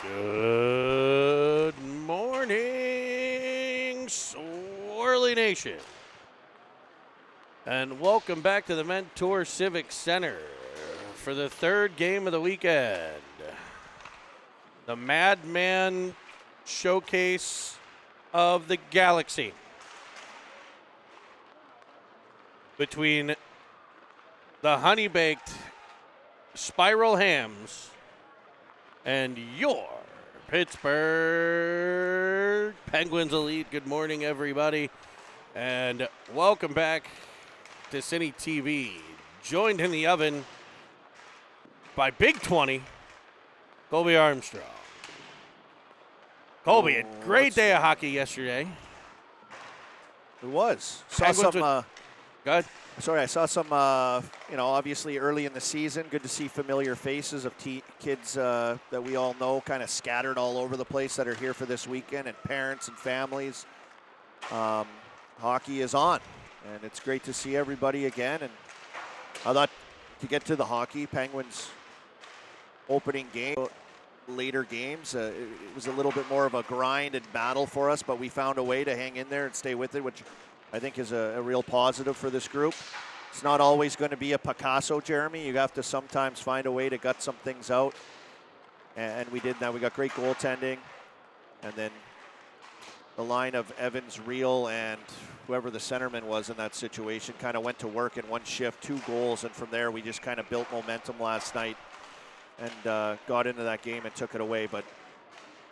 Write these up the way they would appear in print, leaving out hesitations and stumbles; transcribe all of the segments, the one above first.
Good morning, Swirly Nation. And welcome back to the Mentor Civic Center for the third game of the weekend. The Madman Showcase of the Galaxy between the HoneyBaked Spiral Hams and your Pittsburgh Penguins Elite. Good morning, everybody, and welcome back to Cine TV. Joined in the oven by Big 20, Colby Armstrong. Colby, a great day of hockey yesterday. It was. Go ahead. I saw some, obviously early in the season. Good to see familiar faces of kids that we all know kind of scattered all over the place that are here for this weekend, and parents and families. Hockey is on, and it's great to see everybody again. And I thought to get to the hockey, Penguins opening game, later games, it was a little bit more of a grind and battle for us, but we found a way to hang in there and stay with it, which I think is a real positive for this group. It's not always going to be a Picasso, Jeremy. You have to sometimes find a way to gut some things out. And we did that. We got great goaltending. And then the line of Evans, Reel, and whoever the centerman was in that situation kind of went to work in one shift, 2 goals. And from there, we just kind of built momentum last night and got into that game and took it away. But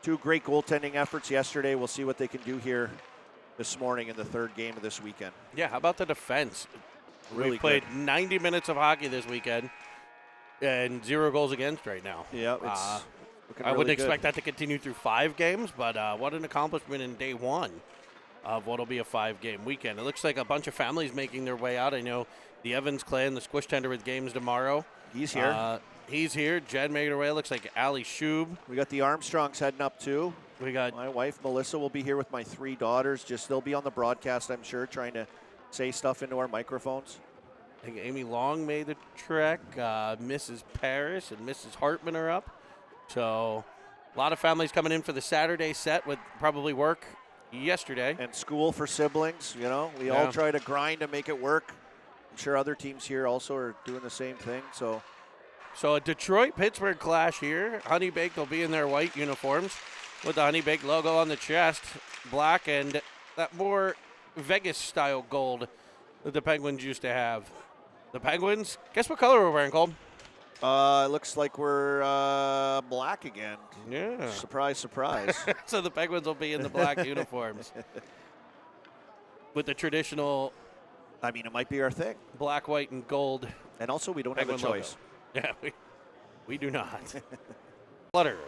2 great goaltending efforts yesterday. We'll see what they can do here this morning in the third game of this weekend. Yeah, how about the defense? Really we played good. 90 minutes of hockey this weekend and 0 goals against right now. Yeah, it's looking I really wouldn't good. expect that to continue through 5 games, but what an accomplishment in day 1 of what'll be a 5-game weekend. It looks like a bunch of families making their way out. I know the Evans clan, the Squish Tender with games tomorrow. He's here. He's here. Jed making her way. Looks like Ali Shub. We got the Armstrongs heading up too. We got My wife, Melissa, will be here with my 3 daughters. They'll be on the broadcast, I'm sure, trying to say stuff into our microphones. I think Amy Long made the trek. Mrs. Parrish and Mrs. Hartman are up. So a lot of families coming in for the Saturday set with probably work yesterday. And school for siblings, we all try to grind to make it work. I'm sure other teams here also are doing the same thing. So a Detroit-Pittsburgh clash here. HoneyBaked will be in their white uniforms with the HoneyBaked logo on the chest, black, and that more Vegas-style gold that the Penguins used to have. The Penguins, guess what color we're wearing, Cole? it looks like we're black again. Yeah. Surprise, surprise. So the Penguins will be in the black uniforms with the traditional it might be our thing. black, white, and gold. And also, we don't have a Penguin logo. choice. Yeah, we do not. Flutter.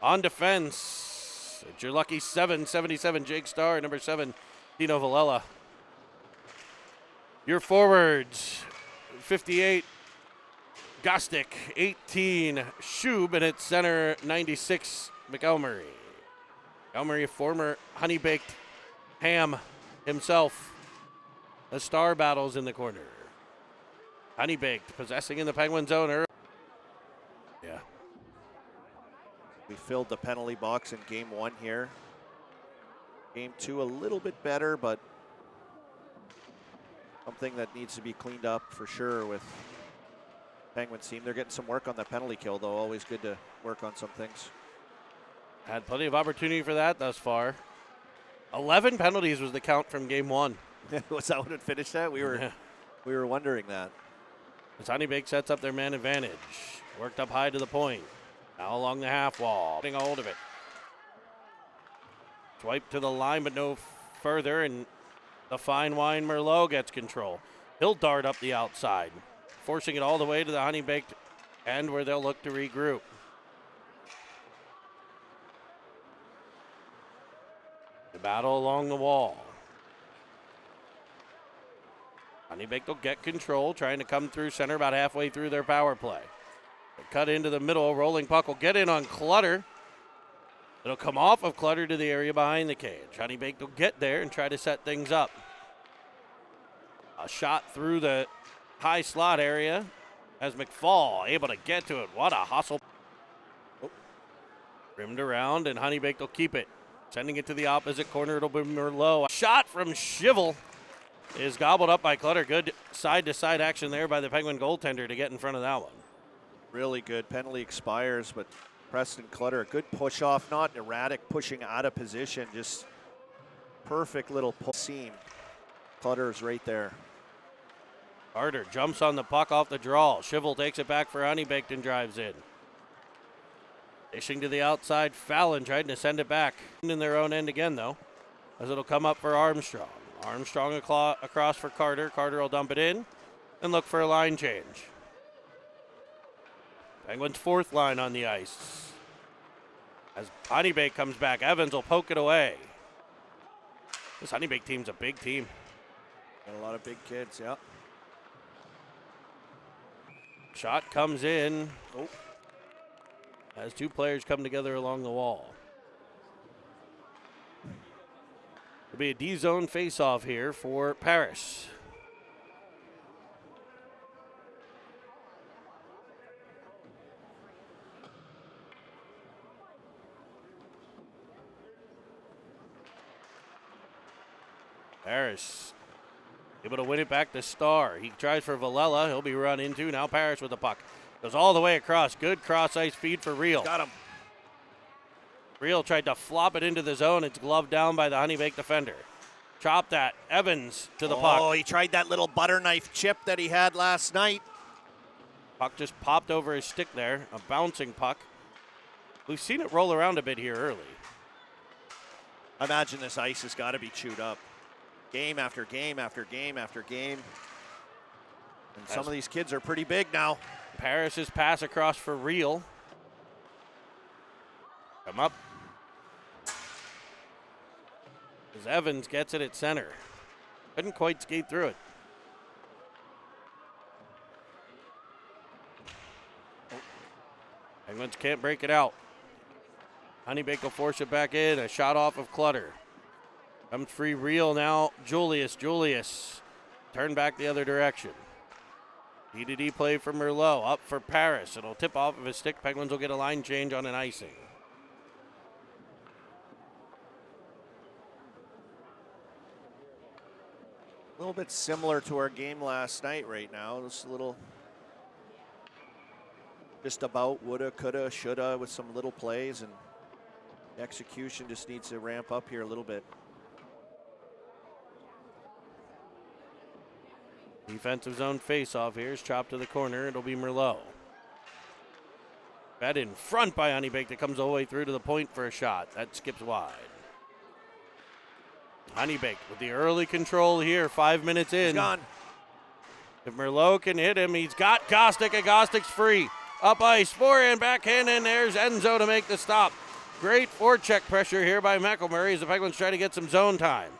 On defense, it's your lucky 777 Jake Starr, number 7, Dino Villela. Your forwards, 58, Gostick, 18, Shub, and at center, 96, McElmurray. McElmurray, a former HoneyBaked ham himself. The Star battles in the corner. HoneyBaked possessing in the Penguin zone early. Yeah. We filled the penalty box in game 1 here. Game 2 a little bit better, but something that needs to be cleaned up for sure with Penguins team. They're getting some work on that penalty kill, though. Always good to work on some things. Had plenty of opportunity for that thus far. 11 penalties was the count from game 1. Was that what it finished at? We were wondering that. As HoneyBaked sets up their man advantage. Worked up high to the point. Now along the half wall. Getting a hold of it. Swipe to the line, but no further, and the fine wine Merlot gets control. He'll dart up the outside, forcing it all the way to the HoneyBaked end where they'll look to regroup. The battle along the wall. HoneyBaked will get control, trying to come through center about halfway through their power play. They cut into the middle, rolling puck will get in on Clutter. It'll come off of Clutter to the area behind the cage. HoneyBaked will get there and try to set things up. A shot through the high slot area as McFall able to get to it. What a hustle. Oh. Rimmed around, and HoneyBaked will keep it. Sending it to the opposite corner, it'll be Merlot. A shot from Schivel is gobbled up by Clutter. Good side-to-side action there by the Penguin goaltender to get in front of that one. Really good. Penalty expires, but Preston Clutter, a good push-off, not erratic, pushing out of position, just perfect little seam. Clutter's right there. Carter jumps on the puck off the draw. Schivel takes it back for HoneyBaked and drives in. Dishing to the outside, Fallon trying to send it back. In their own end again, though, as it'll come up for Armstrong. Armstrong across for Carter. Carter will dump it in and look for a line change. Penguins' fourth line on the ice. As HoneyBaked comes back, Evans will poke it away. This HoneyBaked team's a big team. Got a lot of big kids, yeah. Shot comes in. Oh. As two players come together along the wall. It'll be a D-zone face-off here for Paris. Paris able to win it back to Starr. He tries for Villela. He'll be run into. Now Paris with the puck. Goes all the way across. Good cross-ice feed for Reel. Got him. Reel tried to flop it into the zone. It's gloved down by the HoneyBaked defender. Chop that. Evans to the puck. Oh, he tried that little butter knife chip that he had last night. Puck just popped over his stick there. A bouncing puck. We've seen it roll around a bit here early. I imagine this ice has got to be chewed up. Game after game after game after game. And some of these kids are pretty big now. Paris's pass across for Reel. Come up. As Evans gets it at center. Couldn't quite skate through it. Penguins can't break it out. HoneyBaked will force it back in. A shot off of Clutter. Comes free Reel now. Julius. Turn back the other direction. D-to-D play for Merlot. Up for Paris. It'll tip off of his stick. Penguins will get a line change on an icing. A little bit similar to our game last night right now. Just a little, just about woulda, coulda, shoulda with some little plays, and the execution just needs to ramp up here a little bit. Defensive zone face-off here is chopped to the corner. It'll be Merlot. Fed in front by HoneyBaked. That comes all the way through to the point for a shot. That skips wide. HoneyBaked with the early control here. 5 minutes in. He's gone. If Merlot can hit him, he's got Gostick, and Gostick's free. Up ice, forehand, backhand, and there's Enzo to make the stop. Great forecheck pressure here by McElmurray as the Penguins try to get some zone time.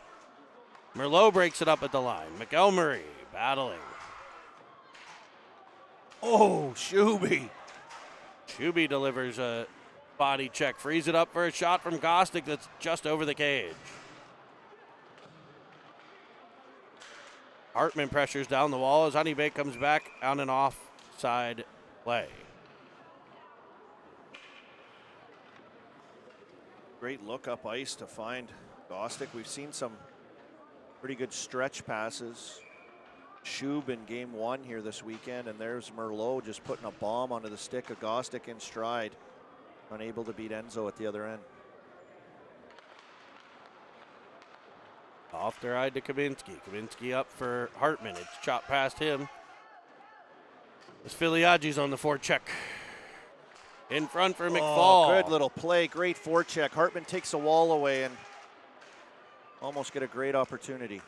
Merlot breaks it up at the line. McElmurray battling. Oh, Shuby. Shuby delivers a body check. Frees it up for a shot from Gostick that's just over the cage. Hartman pressures down the wall as HoneyBaked comes back on an offside play. Great look up ice to find Gostick. We've seen some pretty good stretch passes. Shub in game one here this weekend, and there's Merlot just putting a bomb onto the stick of Gostick in stride. Unable to beat Enzo at the other end. Off the ride to Kaminsky. Kaminsky up for Hartman. It's chopped past him. As Filiaggi's on the forecheck. In front for McFall. Oh, good little play. Great forecheck. Hartman takes the wall away and almost get a great opportunity.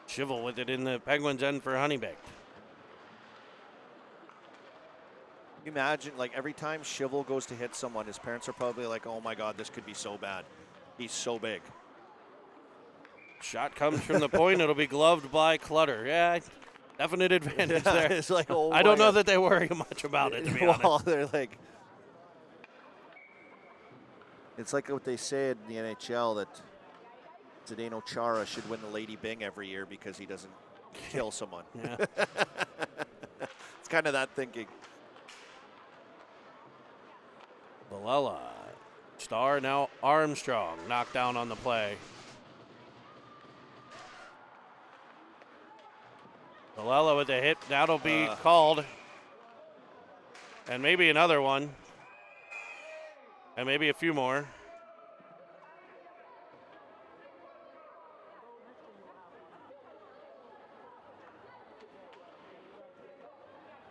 Schivel with it in the Penguins' end for HoneyBaked. Can you imagine, like, every time Schivel goes to hit someone, his parents are probably like, oh my God, this could be so bad. He's so big. Shot comes from the point. It'll be gloved by Clutter. Yeah, definite advantage there. It's like, oh I don't know that they worry much about it, to be honest. They're like, it's like what they say in the NHL that Zdeno Chara should win the Lady Byng every year because he doesn't kill someone. Yeah. It's kind of that thinking. Valella. Star now Armstrong. Knocked down on the play. Valella with the hit. That'll be called. And maybe another one. And maybe a few more.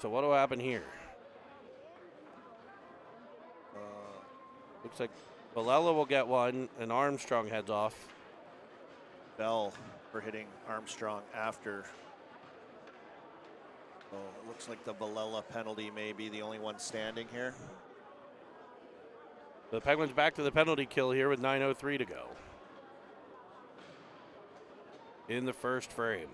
So what will happen here? Looks like Valella will get one, and Armstrong heads off. Bell for hitting Armstrong after. So it looks like the Valella penalty may be the only one standing here. The Penguins back to the penalty kill here with 9:03 to go in the first frame.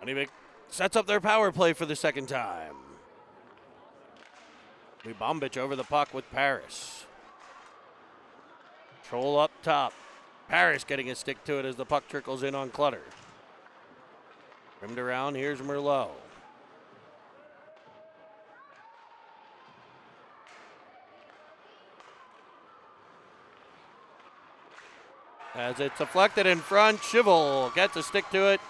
HoneyBaked sets up their power play for the second time. Bombich over the puck with Paris. Troll up top. Paris getting a stick to it as the puck trickles in on Clutter. Rimmed around, here's Merlot. As it's deflected in front, Schivel gets a stick to it.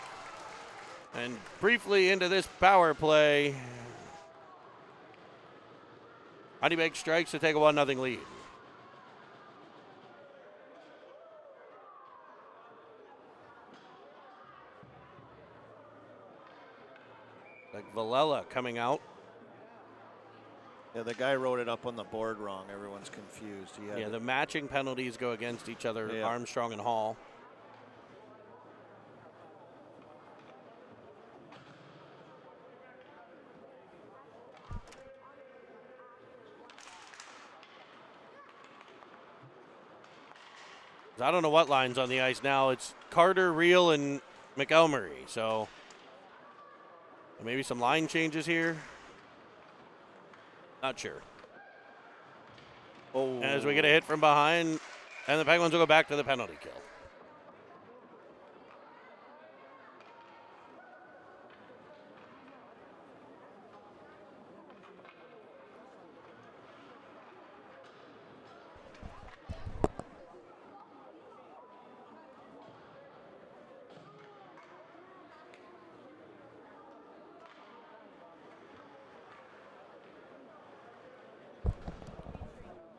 And briefly into this power play, HoneyBaked strikes to take a 1-0 lead. Like Valella coming out. Yeah, the guy wrote it up on the board wrong. Everyone's confused. Yeah, the matching penalties go against each other, yeah. Armstrong and Hall. I don't know what line's on the ice now. It's Carter, Reel, and McElmurray. So maybe some line changes here. Not sure. Oh. As we get a hit from behind, and the Penguins will go back to the penalty kill.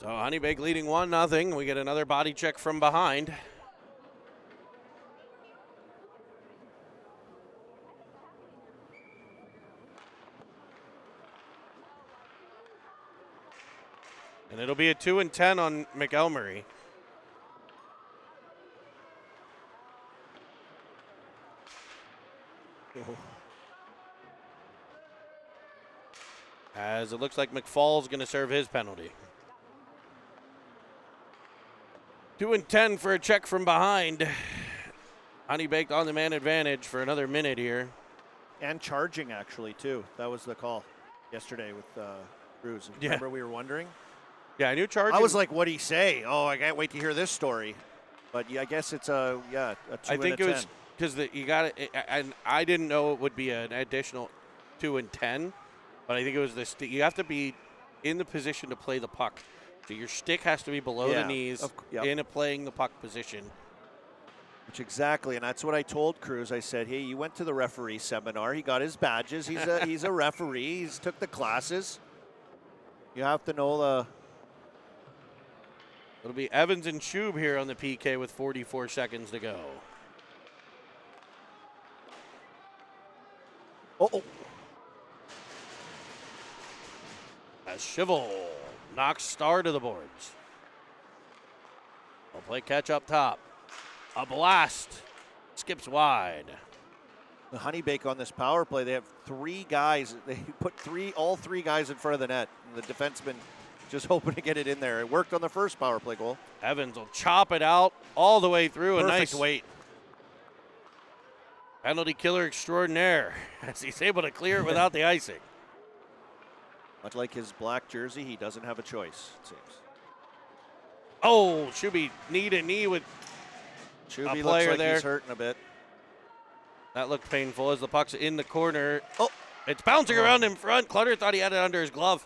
So HoneyBaked leading 1-0. We get another body check from behind. And it'll be a 2-10 on McElmurray. Oh. As it looks like McFall's going to serve his penalty. 2-10 for a check from behind. HoneyBaked on the man advantage for another minute here. And charging, actually, too. That was the call yesterday with Cruz. Remember we were wondering? Yeah, I knew charging. I was like, what'd he say? Oh, I can't wait to hear this story. But yeah, I guess it's a 2 I think it was because you got it, and I didn't know it would be an additional 2-10, but I think it was this. You have to be in the position to play the puck. So your stick has to be below the knees in a playing the puck position. Which exactly, and that's what I told Cruz. I said, hey, you went to the referee seminar. He got his badges. He's a referee. He's took the classes. You have to know the... It'll be Evans and Schub here on the PK with 44 seconds to go. Oh. As Schivel knocks Star to the boards. We'll play catch up top. A blast. Skips wide. The HoneyBaked on this power play, they have 3 guys. They put all three guys in front of the net. And the defenseman just hoping to get it in there. It worked on the first power play goal. Evans will chop it out all the way through. Perfect A nice weight. Penalty killer extraordinaire as he's able to clear it without the icing. Much like his black jersey, he doesn't have a choice, it seems. Oh, Shuby knee to knee with Shuby a player looks like there. He's hurting a bit. That looked painful as the puck's in the corner. Oh, it's bouncing around in front. Clutter thought he had it under his glove.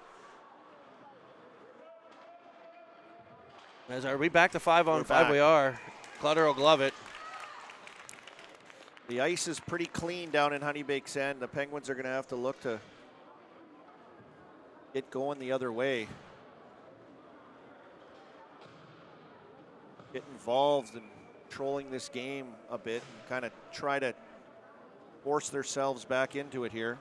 Are we back to 5-on-5? We are. Clutter will glove it. The ice is pretty clean down in HoneyBaked's end. The Penguins are going to have to look to get going the other way. Get involved in controlling this game a bit and kind of try to force themselves back into it here.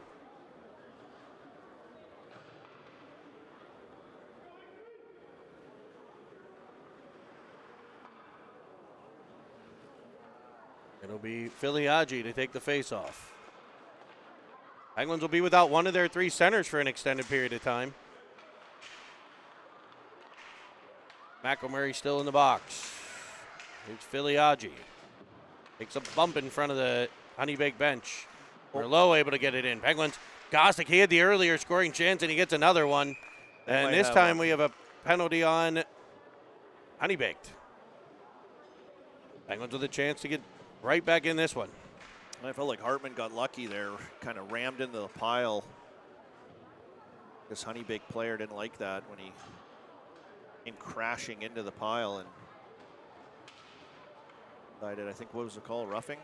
It'll be Filiaggi to take the face-off. Penguins will be without one of their 3 centers for an extended period of time. McElmurray still in the box. Here's Filiaggi. Takes a bump in front of the HoneyBaked bench. Merlot able to get it in. Penguins, Gostick, he had the earlier scoring chance and he gets another one. And this time we have a penalty on HoneyBaked. Penguins with a chance to get right back in this one. I felt like Hartman got lucky there, kind of rammed into the pile. This HoneyBaked player didn't like that when he came crashing into the pile and decided, I think, what was the call, roughing?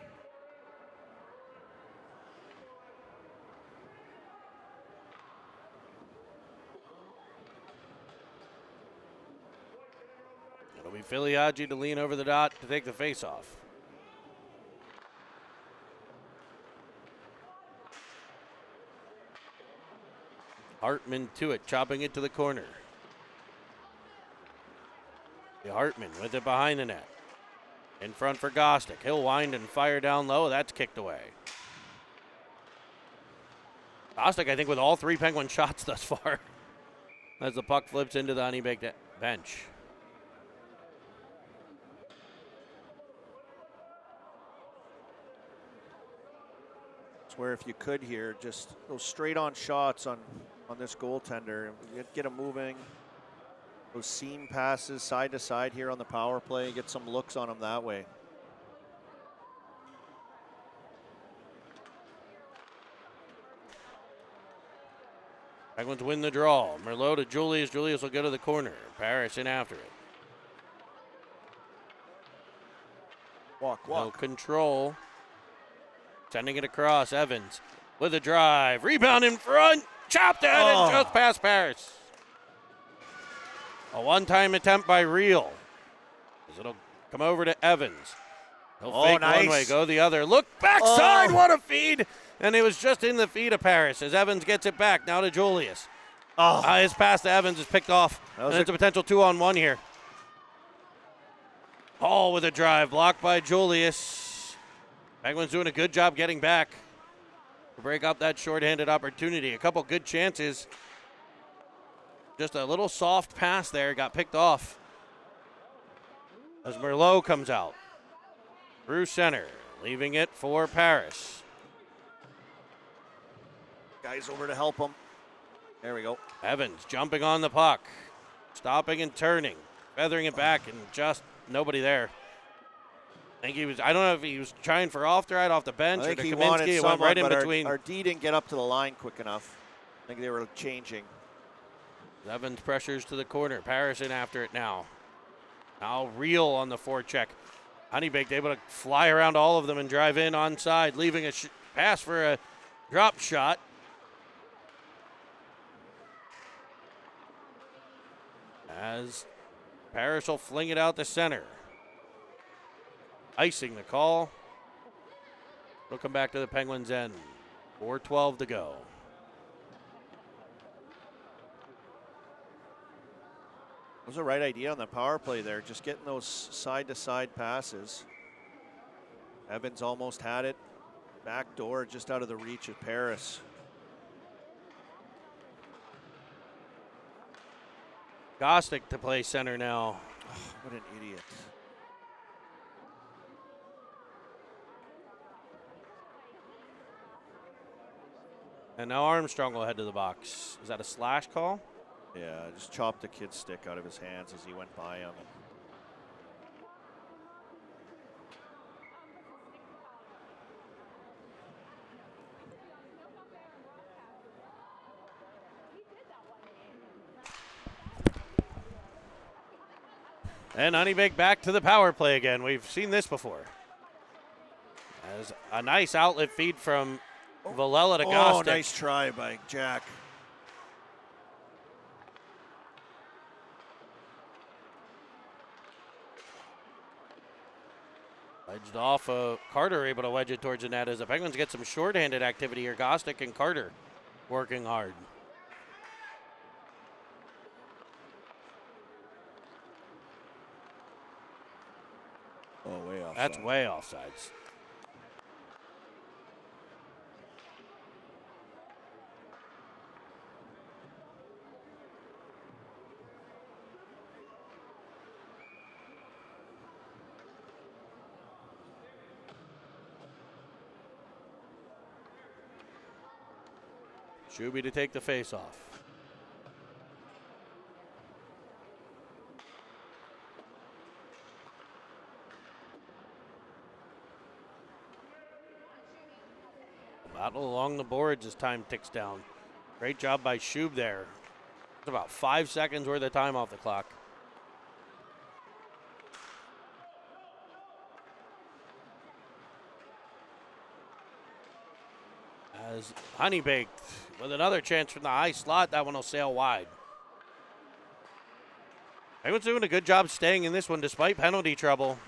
It'll be Filiaggi to lean over the dot to take the face-off. Hartman to it, chopping it to the corner. The Hartman with it behind the net. In front for Gostick. He'll wind and fire down low. That's kicked away. Gostick, I think, with all 3 Penguin shots thus far. As the puck flips into the HoneyBaked bench. It's where if you could here, just those straight-on shots on this goaltender, get him moving. Those seam passes side to side here on the power play, get some looks on him that way. Penguins win the draw. Merlot to Julius. Julius will go to the corner. Paris in after it. Walk. No control. Sending it across. Evans with a drive. Rebound in front. Chopped it and just past Paris. A one-time attempt by Reel. It'll come over to Evans. He'll fake one way, go the other. Look backside, what a feed! And it was just in the feed of Paris as Evans gets it back. Now to Julius. His pass to Evans is picked off. And it's a potential 2-on-1 here. Hall with a drive, blocked by Julius. Penguins doing a good job getting back to break up that shorthanded opportunity. A couple good chances. Just a little soft pass there, got picked off. As Merlot comes out. Through center, leaving it for Paris. Guys over to help him. There we go. Evans jumping on the puck. Stopping and turning. Feathering it back and just nobody there. I think he was, I don't know if he was trying for off-the-right off the bench or to Kaminsky. It went right in between. Our D didn't get up to the line quick enough. I think they were changing. Evans pressures to the corner. Paris in after it now. Now Reel on the forecheck. HoneyBaked able to fly around all of them and drive in onside, leaving a pass for a drop shot. As Paris will fling it out the center. Icing the call. It'll come back to the Penguins' end. 4:12 to go. It was the right idea on the power play there, just getting those side-to-side passes. Evans almost had it. Back door just out of the reach of Paris. Gostick to play center now. Oh, what an idiot. And now Armstrong will head to the box. Is that a slash call? Yeah, just chopped the kid's stick out of his hands as he went by him. And HoneyBaked back to the power play again. We've seen this before. As a nice outlet feed from Villela to Gostick. Oh, nice try by Jack. Wedged off. Carter able to wedge it towards the net as the Penguins get some shorthanded activity here. Gostick and Carter working hard. Oh, way off. That's way offsides. Shuby to take the face off. Battle along the boards as time ticks down. Great job by Shub there. It's about 5 seconds worth of time off the clock. As HoneyBaked with another chance from the high slot, that one will sail wide. Penguins doing a good job staying in this one despite penalty trouble.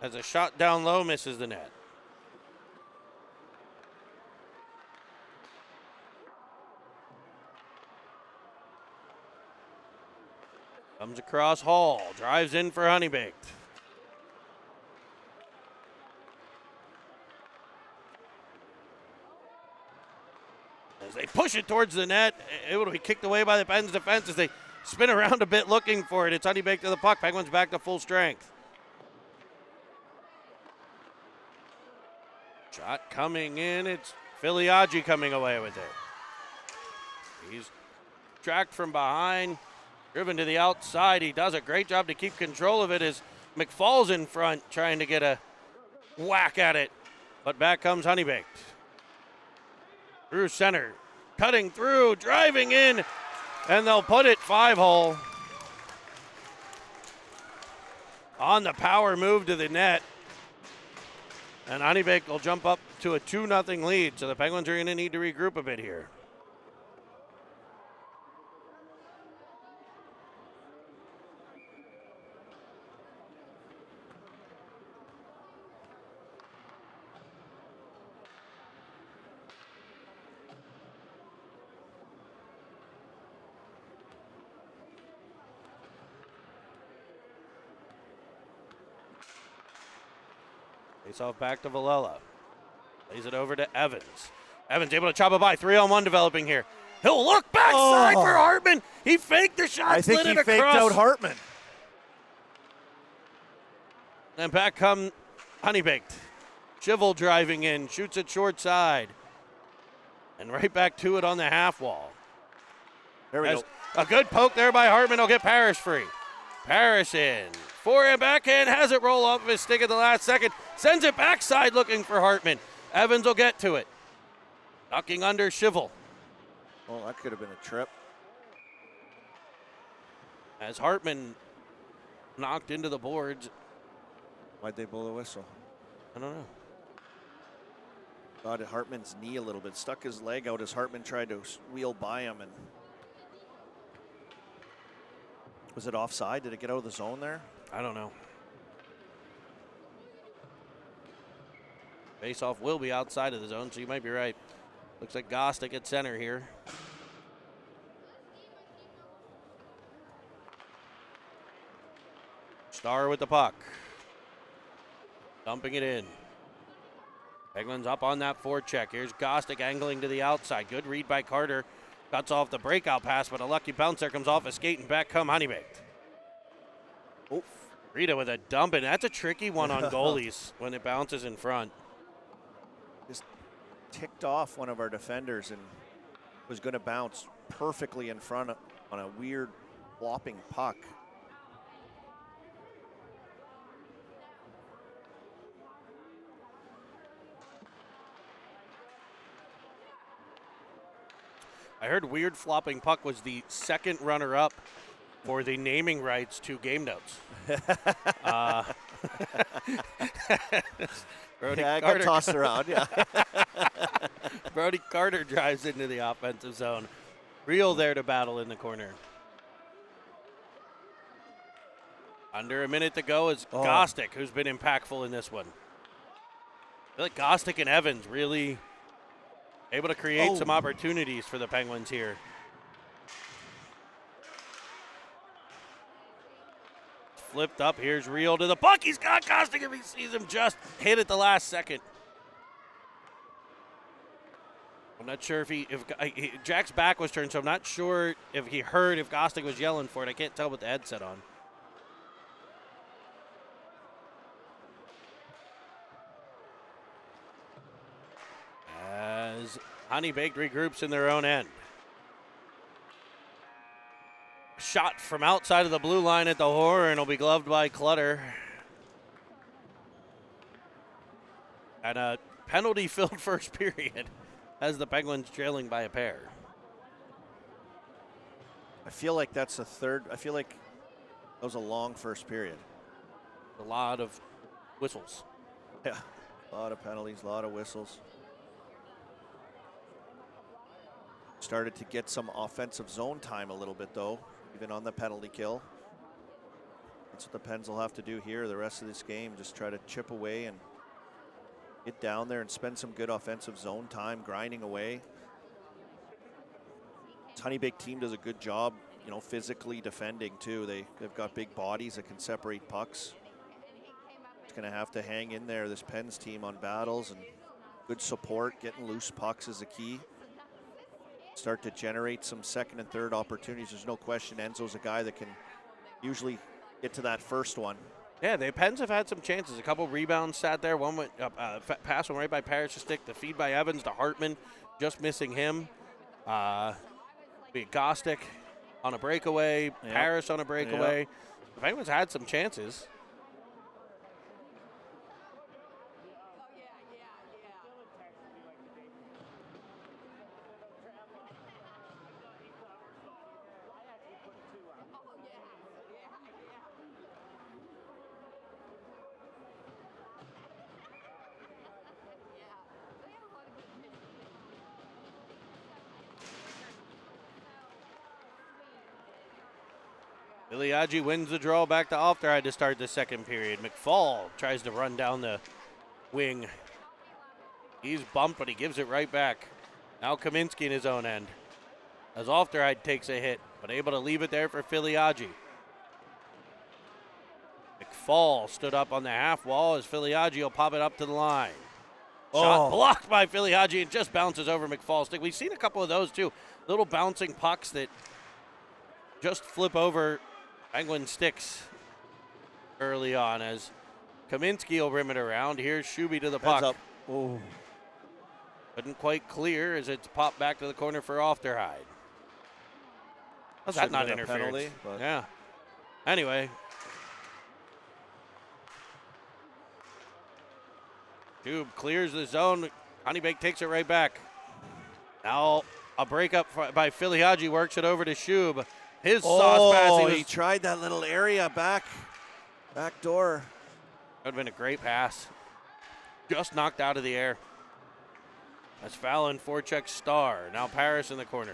As a shot down low misses the net. Comes across Hall, drives in for HoneyBaked. As they push it towards the net, it will be kicked away by the Pens defense as they spin around a bit looking for it. It's HoneyBaked to the puck. Penguins back to full strength. Shot coming in. It's Filiaggi coming away with it. He's tracked from behind, driven to the outside. He does a great job to keep control of it as McFall's in front trying to get a whack at it. But back comes HoneyBaked. Through center, cutting through, driving in, and they'll put it 5-hole. On the power move to the net. And HoneyBaked will jump up to a 2-0 lead, so the Penguins are going to need to regroup a bit here. Face off back to Villela. Lays it over to Evans. Evans able to chop it by. 3-on-1 developing here. He'll look backside for Hartman. He faked the shot. I think he faked out Hartman. And back come HoneyBaked. Chivel driving in. Shoots it short side. And right back to it on the half wall. There we go. A good poke there by Hartman. Will get Parrish free. Parrish in. Forehand, backhand, has it roll off of his stick at the last second. Sends it backside looking for Hartman. Evans will get to it. Ducking under Chivel. Oh, that could have been a trip. As Hartman knocked into the boards. Why'd they blow the whistle? I don't know. Got at Hartman's knee a little bit. Stuck his leg out as Hartman tried to wheel by him. And was it offside? Did it get out of the zone there? I don't know. Face-off will be outside of the zone, so you might be right. Looks like Gostick at center here. Star with the puck. Dumping it in. Penguins up on that forecheck. Here's Gostick angling to the outside. Good read by Carter. Cuts off the breakout pass, but a lucky bounce there comes off a skate, and back come HoneyBaked. Oh, Rita with a dump, and that's a tricky one on goalies when it bounces in front. just ticked off one of our defenders and was going to bounce perfectly in front on a weird flopping puck. I heard weird flopping puck was the second runner-up for the naming rights to game notes. Brody Yeah, I got Carter, tossed around, yeah. Brody Carter drives into the offensive zone. Real there to battle in the corner. Under a minute to go is Gostick, who's been impactful in this one. I feel like Gostick and Evans really able to create some opportunities for the Penguins here. Flipped up. Here's Real to the puck. He's got Gostick if he sees him just hit at the last second. I'm not sure if Jack's back was turned, so I'm not sure if he heard if Gostick was yelling for it. I can't tell with the headset on. As HoneyBaked regroups in their own end. Shot from outside of the blue line at the horn will be gloved by Clutter. And a penalty-filled first period as the Penguins trailing by a pair. I feel like that's a third. I feel like that was a long first period. A lot of whistles. Yeah, a lot of penalties, a lot of whistles. Started to get some offensive zone time a little bit, though, even on the penalty kill. That's what the Pens will have to do here the rest of this game. Just try to chip away and get down there and spend some good offensive zone time, grinding away. This HoneyBaked team does a good job, you know, physically defending, too. They've got big bodies that can separate pucks. It's going to have to hang in there, this Pens team, on battles, and good support. Getting loose pucks is the key. Start to generate some second and third opportunities. There's no question Enzo's a guy that can usually get to that first one. Yeah, the Pens have had some chances. A couple rebounds sat there. One went pass went right by Parrish to stick. The feed by Evans to Hartman, just missing him. Gostick on a breakaway. Yep. Parrish on a breakaway. Yep. The Penguins had some chances. Filiaggi wins the draw back to Ofterheide to start the second period. McFall tries to run down the wing. He's bumped, but he gives it right back. Now Kaminsky in his own end. As Ofterheide takes a hit, but able to leave it there for Filiaggi. McFall stood up on the half wall as Filiaggi will pop it up to the line. Shot blocked by Filiaggi and just bounces over McFall's stick. We've seen a couple of those too. Little bouncing pucks that just flip over Penguin sticks early on as Kaminsky will rim it around. Here's Shuby to the puck. Oh. Couldn't quite clear as it's popped back to the corner for Ofterheide. Was that not interference? Penalty, but yeah. Anyway. Shube clears the zone. HoneyBaked takes it right back. Now a breakup by Filiaggi works it over to Shube. His sauce pass. He tried that little area back door. That would have been a great pass. Just knocked out of the air. That's Fallon forecheck Star. Now Parrish in the corner.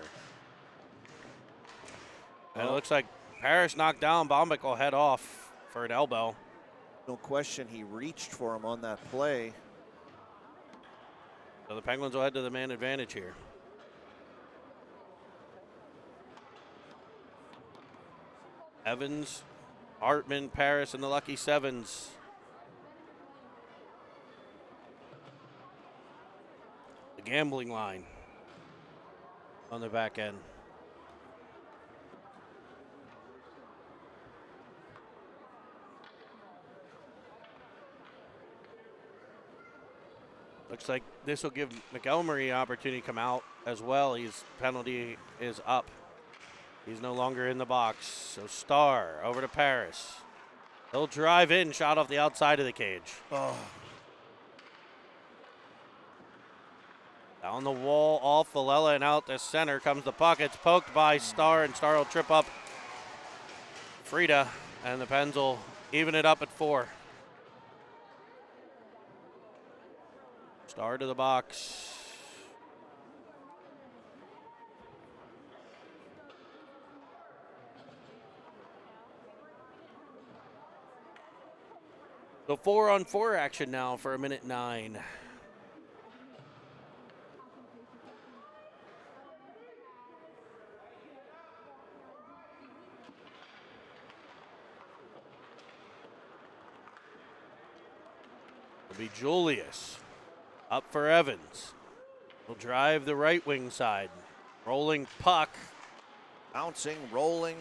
And it looks like Parrish knocked down. Bombeck will head off for an elbow. No question he reached for him on that play. So the Penguins will head to the man advantage here. Evans, Hartman, Parrish, and the Lucky Sevens. The gambling line on the back end. Looks like this will give Montgomery an opportunity to come out as well. His penalty is up. He's no longer in the box. So Starr over to Paris. He'll drive in, shot off the outside of the cage. Oh. Down the wall, off Villela, and out to center comes the puck. It's poked by Starr, and Starr will trip up Frida, and the Pens will even it up at 4. Starr to the box. So 4-on-4 action now for 1:09. It'll be Julius up for Evans. He'll drive the right wing side. Rolling puck. Bouncing, rolling.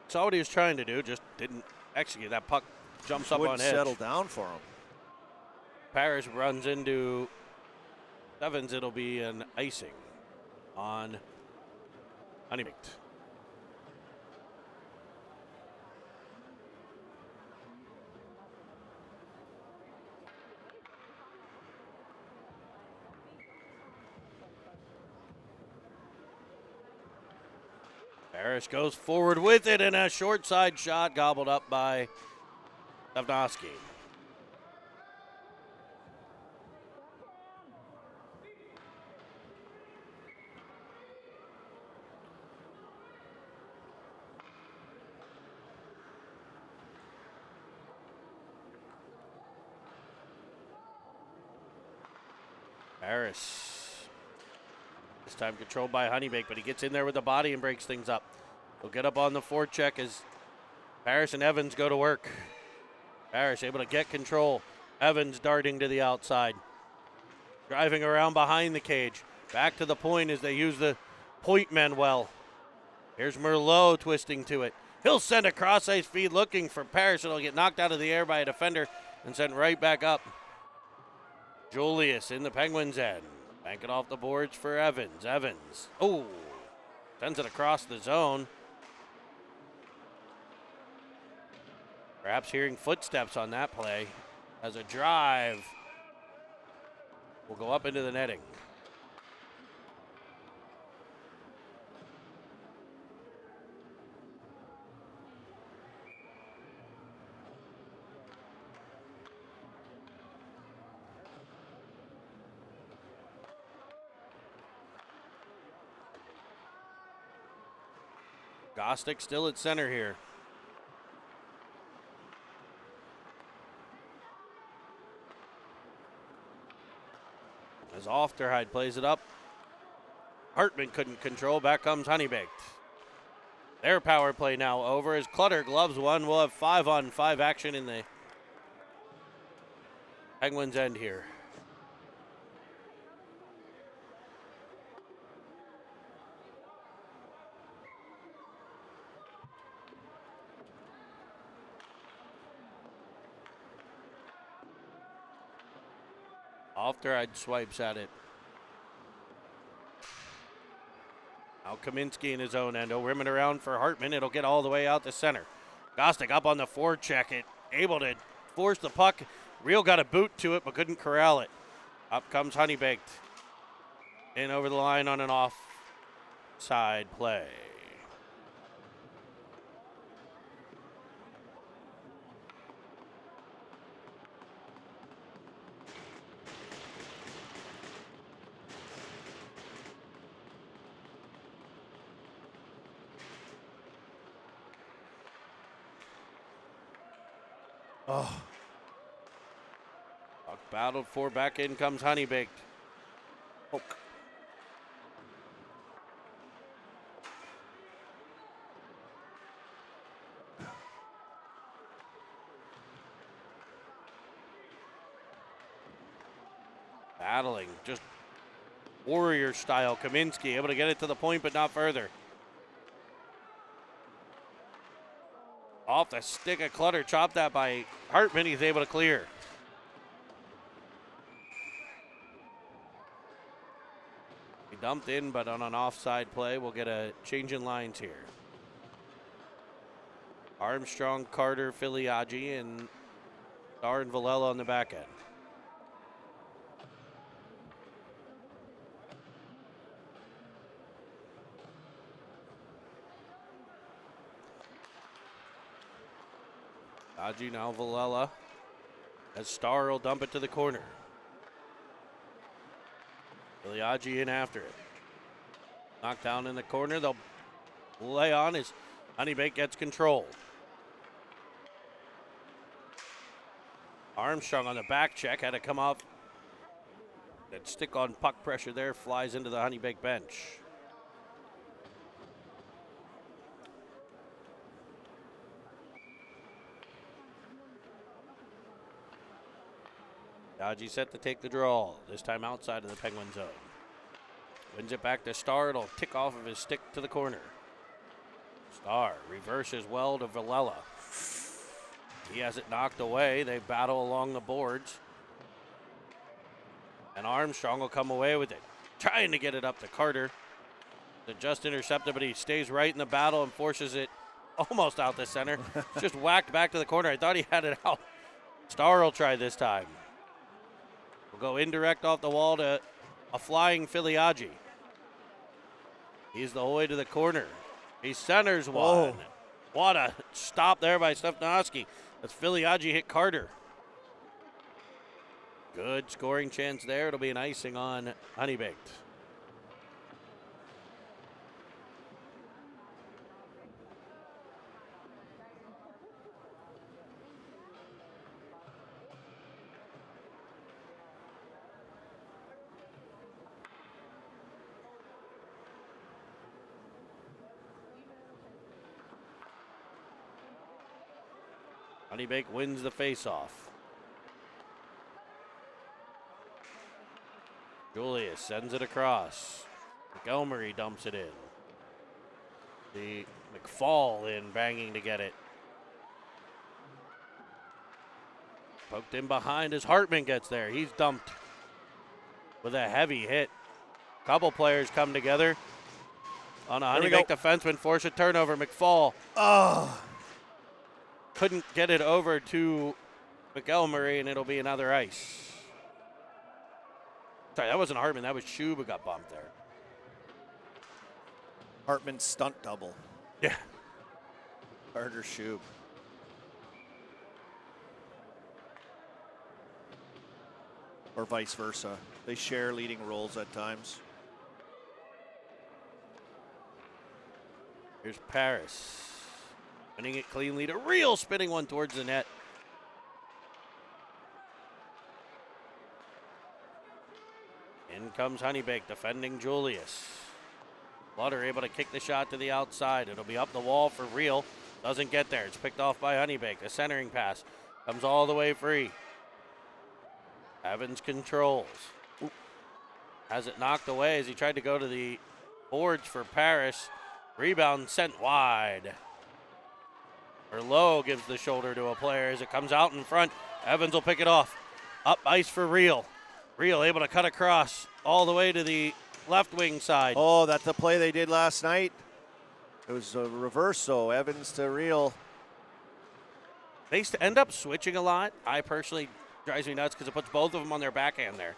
Saw what he was trying to do, just didn't execute. That puck jumps up on Wouldn't edge. settle down for him. Parrish runs into Evans. It'll be an icing on HoneyBaked. Parrish goes forward with it, and a short side shot gobbled up by Stevnoski. Parrish. This time controlled by HoneyBaked, but he gets in there with the body and breaks things up. He'll get up on the forecheck as Parrish and Evans go to work. Parrish able to get control. Evans darting to the outside. Driving around behind the cage. Back to the point as they use the point men well. Here's Merlot twisting to it. He'll send a cross-ice feed looking for Parrish. It'll get knocked out of the air by a defender and sent right back up. Julius in the Penguins' end. Bank it off the boards for Evans. Evans. Oh, sends it across the zone. Perhaps hearing footsteps on that play as a drive will go up into the netting. Gostick still at center here. As Ofterhide plays it up. Hartman couldn't control. Back comes HoneyBaked. Their power play now over as Clutter gloves one. We'll have 5-on-5 action in the Penguins' end here. Ofterhide swipes at it. Now Kaminsky in his own end. He'll rim it around for Hartman. It'll get all the way out to center. Gostick up on the forecheck. It able to force the puck. Real got a boot to it, but couldn't corral it. Up comes HoneyBaked. In over the line on an offside play. Oh. Puck battled for. Back in comes HoneyBaked. Poke. Battling, just warrior style. Kaminsky able to get it to the point, but not further. Off the stick of Clutter, chopped that by Hartman. He's able to clear. He dumped in, but on an offside play, we'll get a change in lines here. Armstrong, Carter, Filiaggi, and Starr and Villela on the back end. Filiaggi, now Villela. As Starr will dump it to the corner. Filiaggi in after it. Knocked down in the corner. They'll lay on as HoneyBaked gets control. Armstrong on the back check, had to come up. That stick on puck pressure there flies into the HoneyBaked bench. Dodgy set to take the draw, this time outside of the Penguin zone. Wins it back to Starr, it'll tick off of his stick to the corner. Starr reverses well to Villela. He has it knocked away. They battle along the boards. And Armstrong will come away with it. Trying to get it up to Carter. They just intercepted, but he stays right in the battle and forces it almost out the center. Just whacked back to the corner. I thought he had it out. Starr will try this time. We'll go indirect off the wall to a flying Filiaggi. He's the way to the corner. He centers one. Whoa. What a stop there by Stefanoski. As Filiaggi hit Carter. Good scoring chance there. It'll be an icing on HoneyBaked. HoneyBaked wins the faceoff. Julius sends it across. Montgomery dumps it in. The McFall in banging to get it. Poked in behind as Hartman gets there. He's dumped with a heavy hit. Couple players come together on a HoneyBaked defenseman, force a turnover. McFall. Oh. Couldn't get it over to Montgomery, and it'll be another ice. Sorry, that wasn't Hartman. That was Shub who got bumped there. Hartman stunt double. Yeah. Carter Shub. Or vice versa. They share leading roles at times. Here's Paris. Winning it cleanly to Real, spinning one towards the net. In comes HoneyBaked, defending Julius. Clutter able to kick the shot to the outside. It'll be up the wall for Real. Doesn't get there. It's picked off by HoneyBaked. A centering pass comes all the way free. Evans controls. Oop. Has it knocked away as he tried to go to the boards for Paris. Rebound sent wide. Lowe gives the shoulder to a player as it comes out in front. Evans will pick it off. Up ice for Real. Real able to cut across all the way to the left wing side. Oh, that's the play they did last night. It was a reverse, so Evans to Real. They end up switching a lot. I personally drives me nuts because it puts both of them on their backhand there.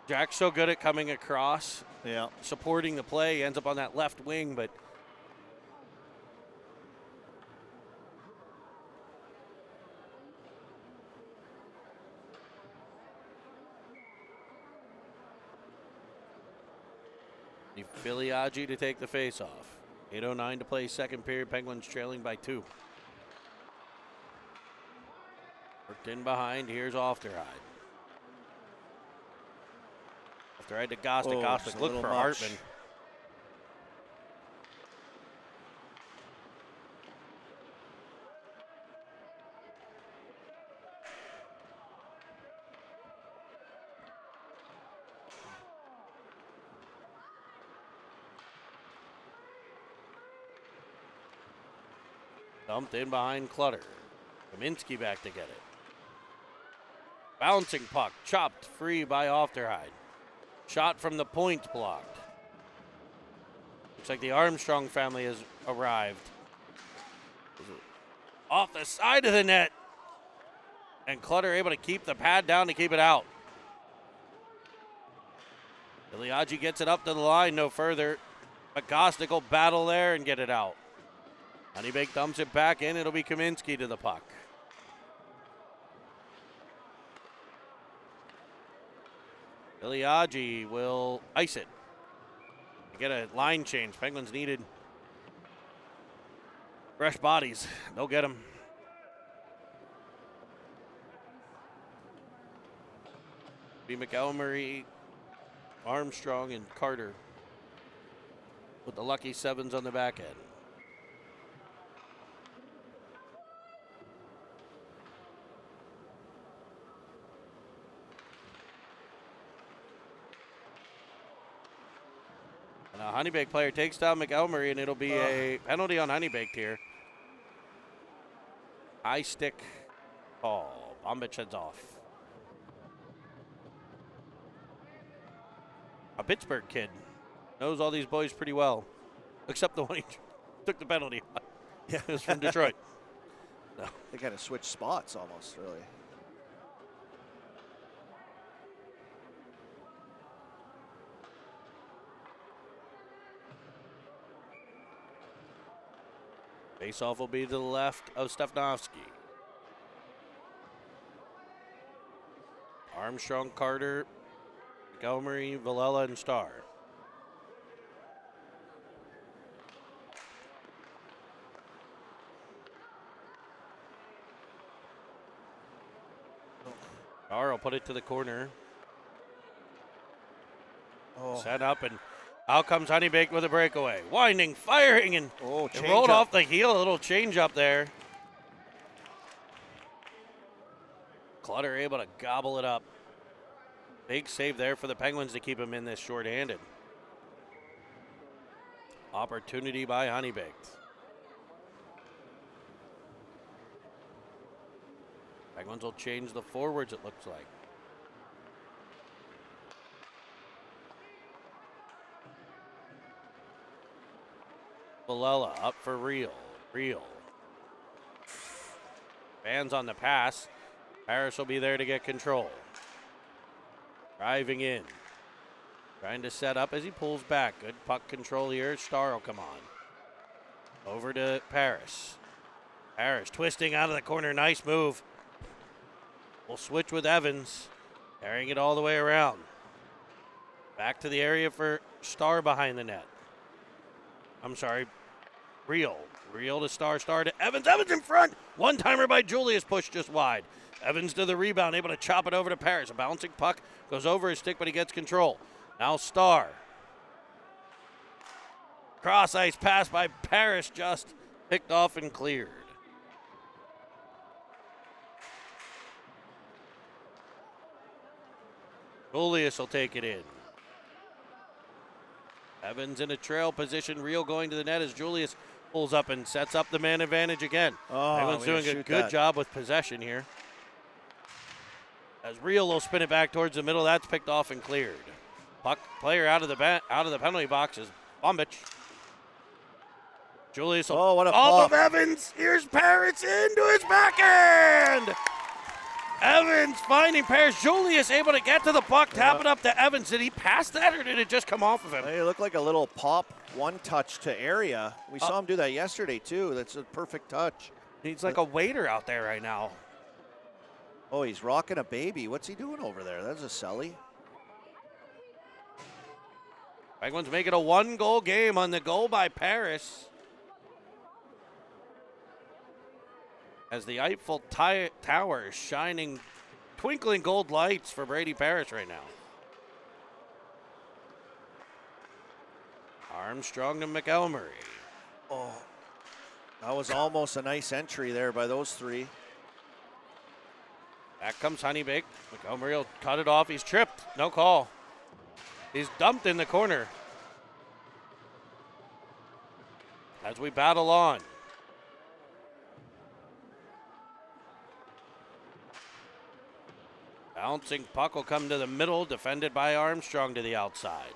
Jack's so good at coming across. Yeah. Supporting the play. He ends up on that left wing, but Filiaggi to take the face-off. 8:09 to play second period. Penguins trailing by 2. Worked in behind. Here's Ofterhide. Ofterhide to Gostick. Oh, Gostick look for Hartman. Dumped in behind Clutter. Kaminsky back to get it. Bouncing puck, chopped free by Ofterhide. Shot from the point blocked. Looks like the Armstrong family has arrived. Off the side of the net. And Clutter able to keep the pad down to keep it out. Iliagi gets it up to the line, no further. But Gostick will battle there and get it out. HoneyBaked dumps it back in. It'll be Kaminsky to the puck. Iliagi will ice it. Get a line change. Penguins needed fresh bodies. They'll get them. Be McElmurray, Armstrong, and Carter with the lucky sevens on the back end. And a HoneyBaked player takes down McElmurray, and it'll be a penalty on HoneyBaked here. High stick call. Bombich heads off. A Pittsburgh kid. Knows all these boys pretty well. Except the one he took the penalty on. Yeah, it was from Detroit. No. They kind of switched spots almost, really. Face-off will be to the left of Stefnovsky. Armstrong, Carter, Montgomery, Villela, and Starr. Starr will put it to the corner. Set up, and out comes HoneyBaked with a breakaway. Winding, firing, and it rolled off the heel. A little change up there. Clutter able to gobble it up. Big save there for the Penguins to keep him in this shorthanded. Opportunity by HoneyBaked. Penguins will change the forwards, it looks like. Villela up for Real. Fans on the pass. Harris will be there to get control. Driving in. Trying to set up as he pulls back. Good puck control here. Starr will come on. Over to Paris. Paris twisting out of the corner. Nice move. We'll switch with Evans. Carrying it all the way around. Back to the area for Starr behind the net. I'm sorry. Real to Starr to Evans. Evans in front. One-timer by Julius, pushed just wide. Evans to the rebound, able to chop it over to Paris. A bouncing puck goes over his stick, but he gets control. Now Starr. Cross ice pass by Paris, just picked off and cleared. Julius will take it in. Evans in a trail position. Real going to the net as Julius pulls up and sets up the man advantage again. Evans doing a good job with possession here. As Real will spin it back towards the middle. That's picked off and cleared. Puck player out of the penalty box is Bombich. Julius will what a off pop. of Evans. Here's Paris into his backhand. Evans finding Paris. Julius able to get to the puck, tap it up to Evans. Did he pass that or did it just come off of him? It looked like a little pop, one touch to area. We saw him do that yesterday too. That's a perfect touch. He's like a waiter out there right now. Oh, he's rocking a baby. What's he doing over there? That's a celly. Penguins make it a one-goal game on the goal by Paris. As the Eiffel Tower is shining twinkling gold lights for Brady Paris right now. Armstrong to McElmurray. Oh, that was almost a nice entry there by those three. Back comes HoneyBaked. McElmurray will cut it off. He's tripped. No call. He's dumped in the corner. As we battle on. Bouncing puck will come to the middle, defended by Armstrong to the outside.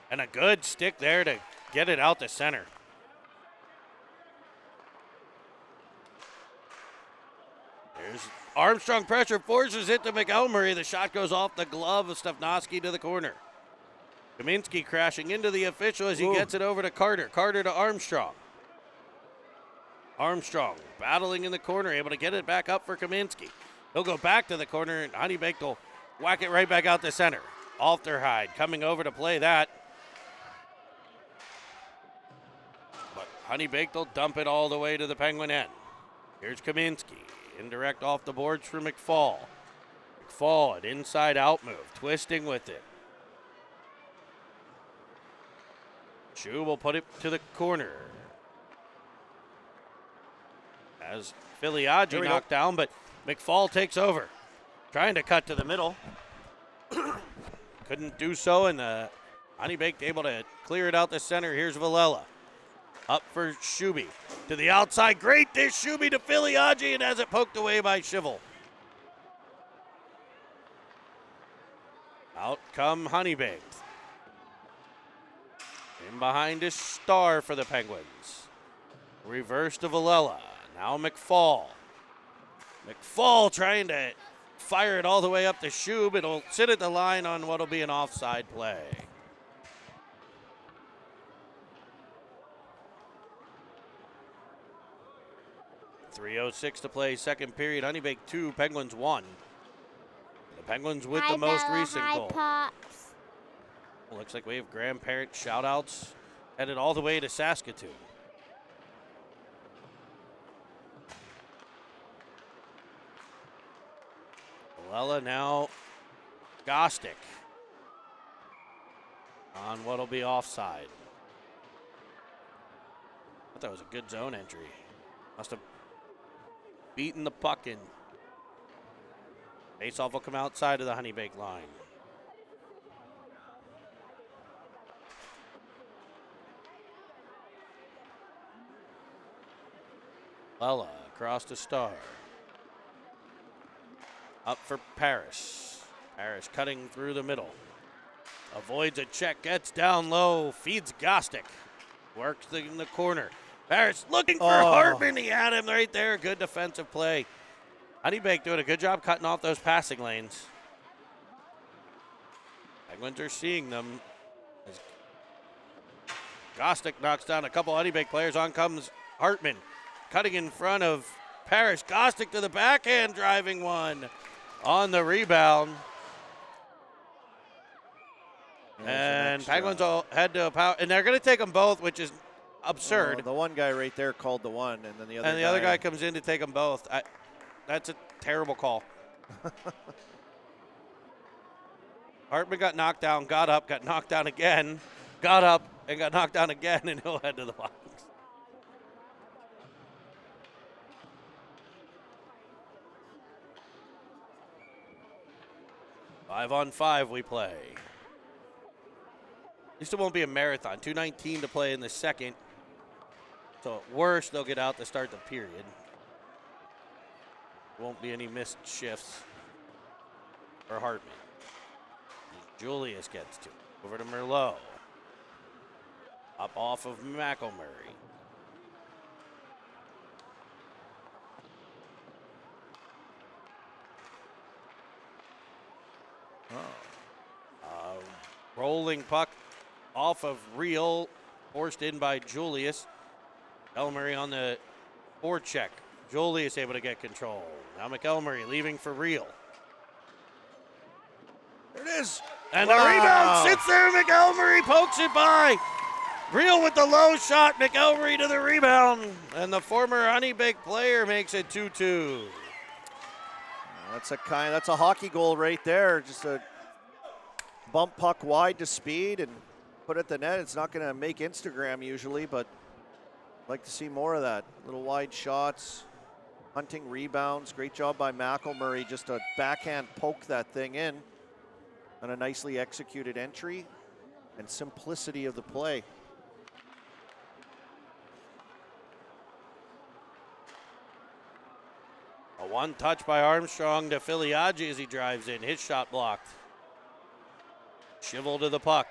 And a good stick there to get it out to center. There's Armstrong pressure, forces it to McElmurray. The shot goes off the glove of Stefnoski to the corner. Kaminsky crashing into the official as he gets it over to Carter. Carter to Armstrong. Armstrong battling in the corner, able to get it back up for Kaminsky. He'll go back to the corner, and HoneyBaked will whack it right back out to center. Alterhide coming over to play that. But HoneyBaked will dump it all the way to the Penguin end. Here's Kaminsky. Indirect off the boards for McFall. McFall, an inside-out move, twisting with it. Shu will put it to the corner. As Filiaggi knocked down, but McFall takes over. Trying to cut to the middle. Couldn't do so, and HoneyBaked able to clear it out the center. Here's Villela. Up for Shuby. To the outside. Great dish, Shuby to Filiaggi, and has it poked away by Schivel. Out come HoneyBaked. In behind is Star for the Penguins. Reverse to Villela. Now McFall. McFall trying to fire it all the way up to Shub. It'll sit at the line on what'll be an offside play. .306 to play, second period. HoneyBaked 2, Penguins 1. The Penguins with the most recent goal. Pops. Looks like we have grandparent shout-outs headed all the way to Saskatoon. Villela now Gostick on what'll be offside. I thought that was a good zone entry. Must have beaten the puck in. Faceoff will come outside of the HoneyBaked line. Villela across to Star. Up for Parrish. Parrish cutting through the middle. Avoids a check, gets down low, feeds Gostick. Works in the corner. Parrish looking for Hartman. He had him right there. Good defensive play. HoneyBaked doing a good job cutting off those passing lanes. Penguins are seeing them. As Gostick knocks down a couple HoneyBaked players. On comes Hartman. Cutting in front of Parrish. Gostick to the backhand, driving one on the rebound. And Penguins will head to a power, and they're going to take them both, which is absurd. The one guy right there called the one, and then the other guy comes in to take them both. That's a terrible call. Hartman got knocked down, got up, got knocked down again, got up, and got knocked down again, and he'll head to the box. Five on five we play. At least it won't be a marathon. 2:19 to play in the second. So at worst, they'll get out to start the period. Won't be any missed shifts for Hartman. Julius gets to it. Over to Merlot. Up off of McElmurray. Rolling puck off of Reel, forced in by Julius. McElmurray on the forecheck. Julius able to get control. Now McElmurray leaving for Reel. There it is. And the rebound sits there. McElmurray pokes it by. Reel with the low shot. McElmurray to the rebound. And the former HoneyBaked player makes it 2-2. That's a hockey goal right there. Just a bump puck wide to speed and put it at the net. It's not going to make Instagram usually, but I'd like to see more of that. Little wide shots, hunting rebounds. Great job by McElmurray just to backhand poke that thing in. And a nicely executed entry and simplicity of the play. A One touch by Armstrong to Filiaggi as he drives in. His shot blocked. Shivel to the puck.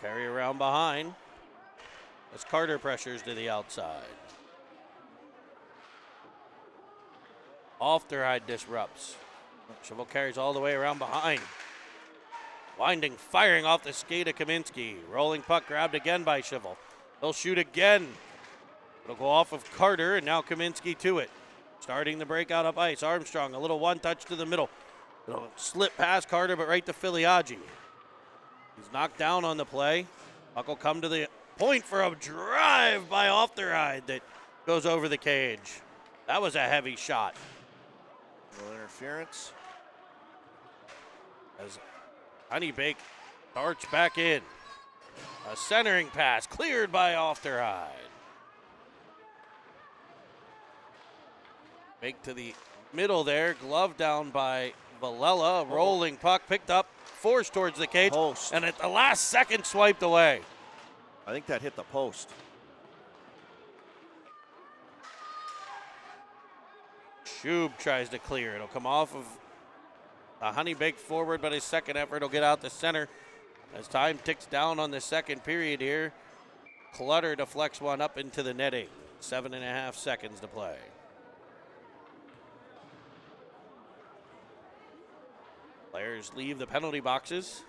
Carry around behind as Carter pressures to the outside. Ofterhide disrupts. Shivel carries all the way around behind. Winding, firing off the skate of Kaminsky. Rolling puck grabbed again by Shivel. They'll shoot again. It'll go off of Carter, and now Kaminsky to it. Starting the breakout up ice. Armstrong, a little one touch to the middle. It'll slip past Carter, but right to Filiaggi. He's knocked down on the play. Puck will come to the point for a drive by Ofterhide that goes over the cage. That was a heavy shot. No interference. As HoneyBaked darts back in. A centering pass cleared by Ofterhide. Bake to the middle there. Glove down by Villela. Rolling puck picked up, forced towards the cage. Post. And at the last second swiped away. I think that hit the post. Shub tries to clear. It'll come off of a HoneyBaked forward, but his second effort will get out the center. As time ticks down on the second period here, Clutter deflects one up into the netting. 7.5 seconds to play. Players leave the penalty boxes.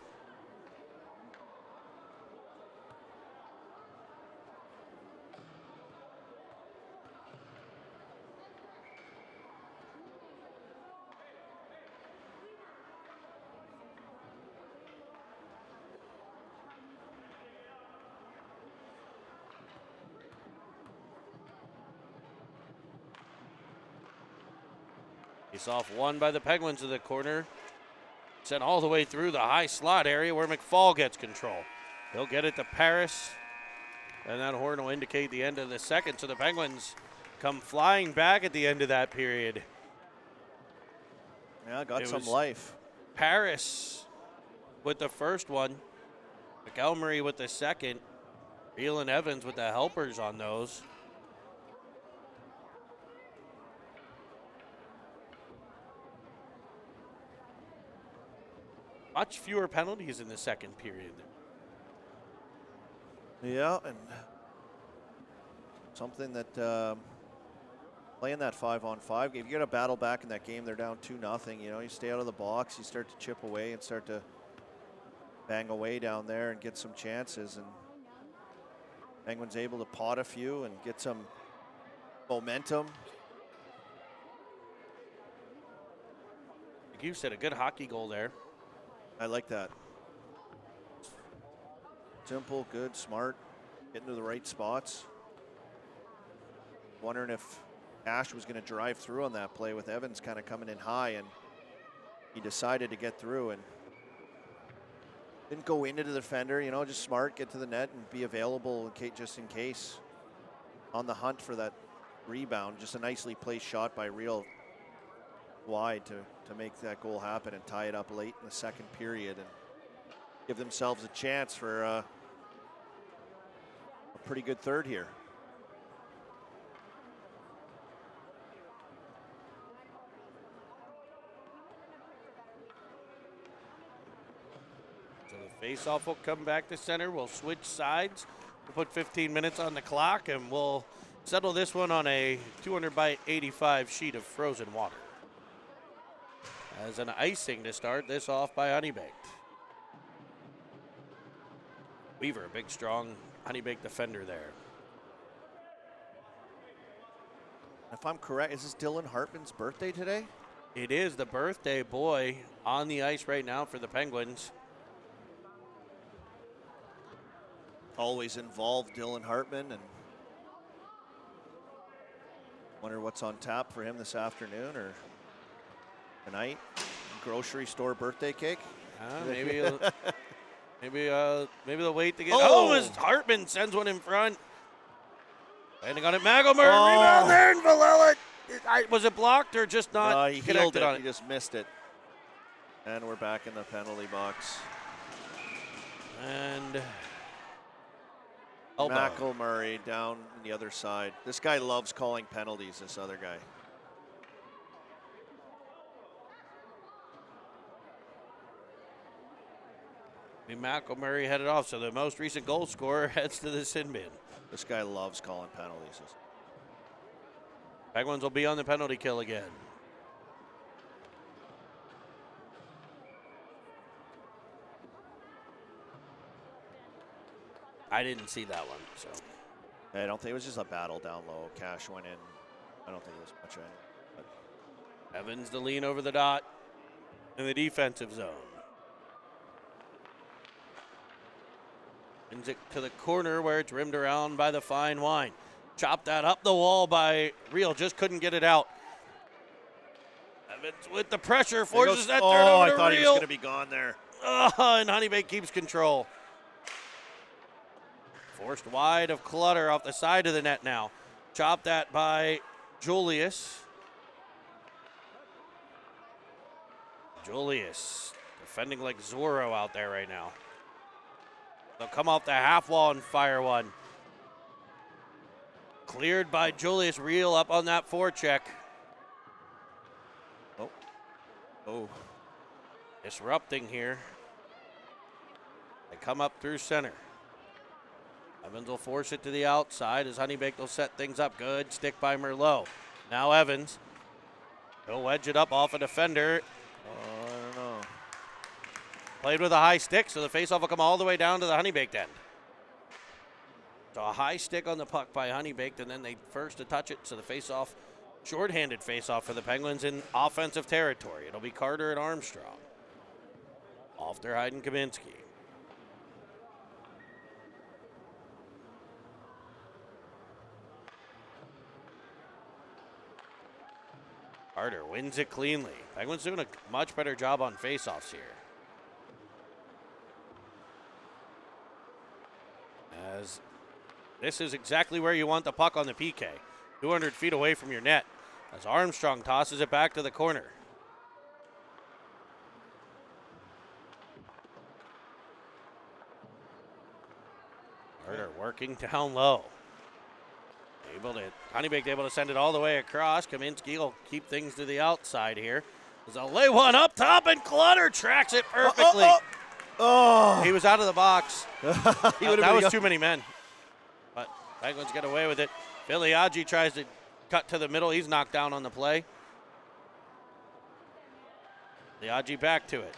Face off one by the Penguins to the corner. Sent all the way through the high slot area where McFall gets control. He'll get it to Paris. And that horn will indicate the end of the second. So the Penguins come flying back at the end of that period. Yeah, got some life. Paris with the first one. McElmurray with the second. Beal and Evans with the helpers on those. Much fewer penalties in the second period. Yeah, and something that playing that 5-on-5 game, you got to battle back in that game. They're down 2-0. You know, you stay out of the box, you start to chip away and start to bang away down there and get some chances. And Penguins able to pot a few and get some momentum. Like you said, a good hockey goal there. I like that. Simple, good, smart, getting to the right spots. Wondering if Ash was going to drive through on that play with Evans kind of coming in high, and he decided to get through and didn't go into the defender, you know, just smart, get to the net and be available just in case. On the hunt for that rebound, just a nicely placed shot by Real wide to make that goal happen and tie it up late in the second period and give themselves a chance for a pretty good third here. So the face-off will come back to center. We'll switch sides. We'll put 15 minutes on the clock, and we'll settle this one on a 200 by 85 sheet of frozen water. As an icing to start this off by HoneyBaked. Weaver, a big, strong HoneyBaked defender there. If I'm correct, is this Dylan Hartman's birthday today? It is the birthday boy on the ice right now for the Penguins. Always involved, Dylan Hartman, and wonder what's on tap for him this afternoon or tonight. Grocery store birthday cake. Maybe they'll wait to get. Oh, as Hartman sends one in front. Landing on it, Magelmur, rebound there, and Villela. Was it blocked or just not he connected on it? He just missed it. And we're back in the penalty box. And McElmurray down the other side. This guy loves calling penalties, this other guy. McElmurray headed off, so the most recent goal scorer heads to the sin bin. This guy loves calling penalties. Penguins will be on the penalty kill again. I didn't see that one, so. I don't think it was just a battle down low. Cash went in. I don't think it was much of anything. But Evans the lean over the dot in the defensive zone. Brings it to the corner where it's rimmed around by the fine wine. Chopped that up the wall by Real, just couldn't get it out. Evans with the pressure forces that turnover to Real. I thought he was going to be gone there. And HoneyBaked keeps control. Forced wide of Clutter off the side of the net now. Chopped that by Julius. Julius defending like Zorro out there right now. They'll come off the half wall and fire one. Cleared by Julius. Real up on that forecheck. Oh. Disrupting here. They come up through center. Evans will force it to the outside as HoneyBaked will set things up. Good stick by Merlot. Now Evans. He'll wedge it up off a defender. I don't know. Played with a high stick, so the faceoff will come all the way down to the HoneyBaked end. So a high stick on the puck by HoneyBaked, and then they first to touch it, so the faceoff, shorthanded faceoff for the Penguins in offensive territory. It'll be Carter and Armstrong. Off their Hayden Kaminsky. Carter wins it cleanly. Penguins doing a much better job on faceoffs here. As this is exactly where you want the puck on the PK. 200 feet away from your net. As Armstrong tosses it back to the corner. Carter working down low. HoneyBaked able to send it all the way across. Kaminsky will keep things to the outside here. They'll lay one up top, and Clutter tracks it perfectly. Oh. He was out of the box. That was too many men. But Penguins get away with it. Filiaggi tries to cut to the middle. He's knocked down on the play. Filiaggi back to it.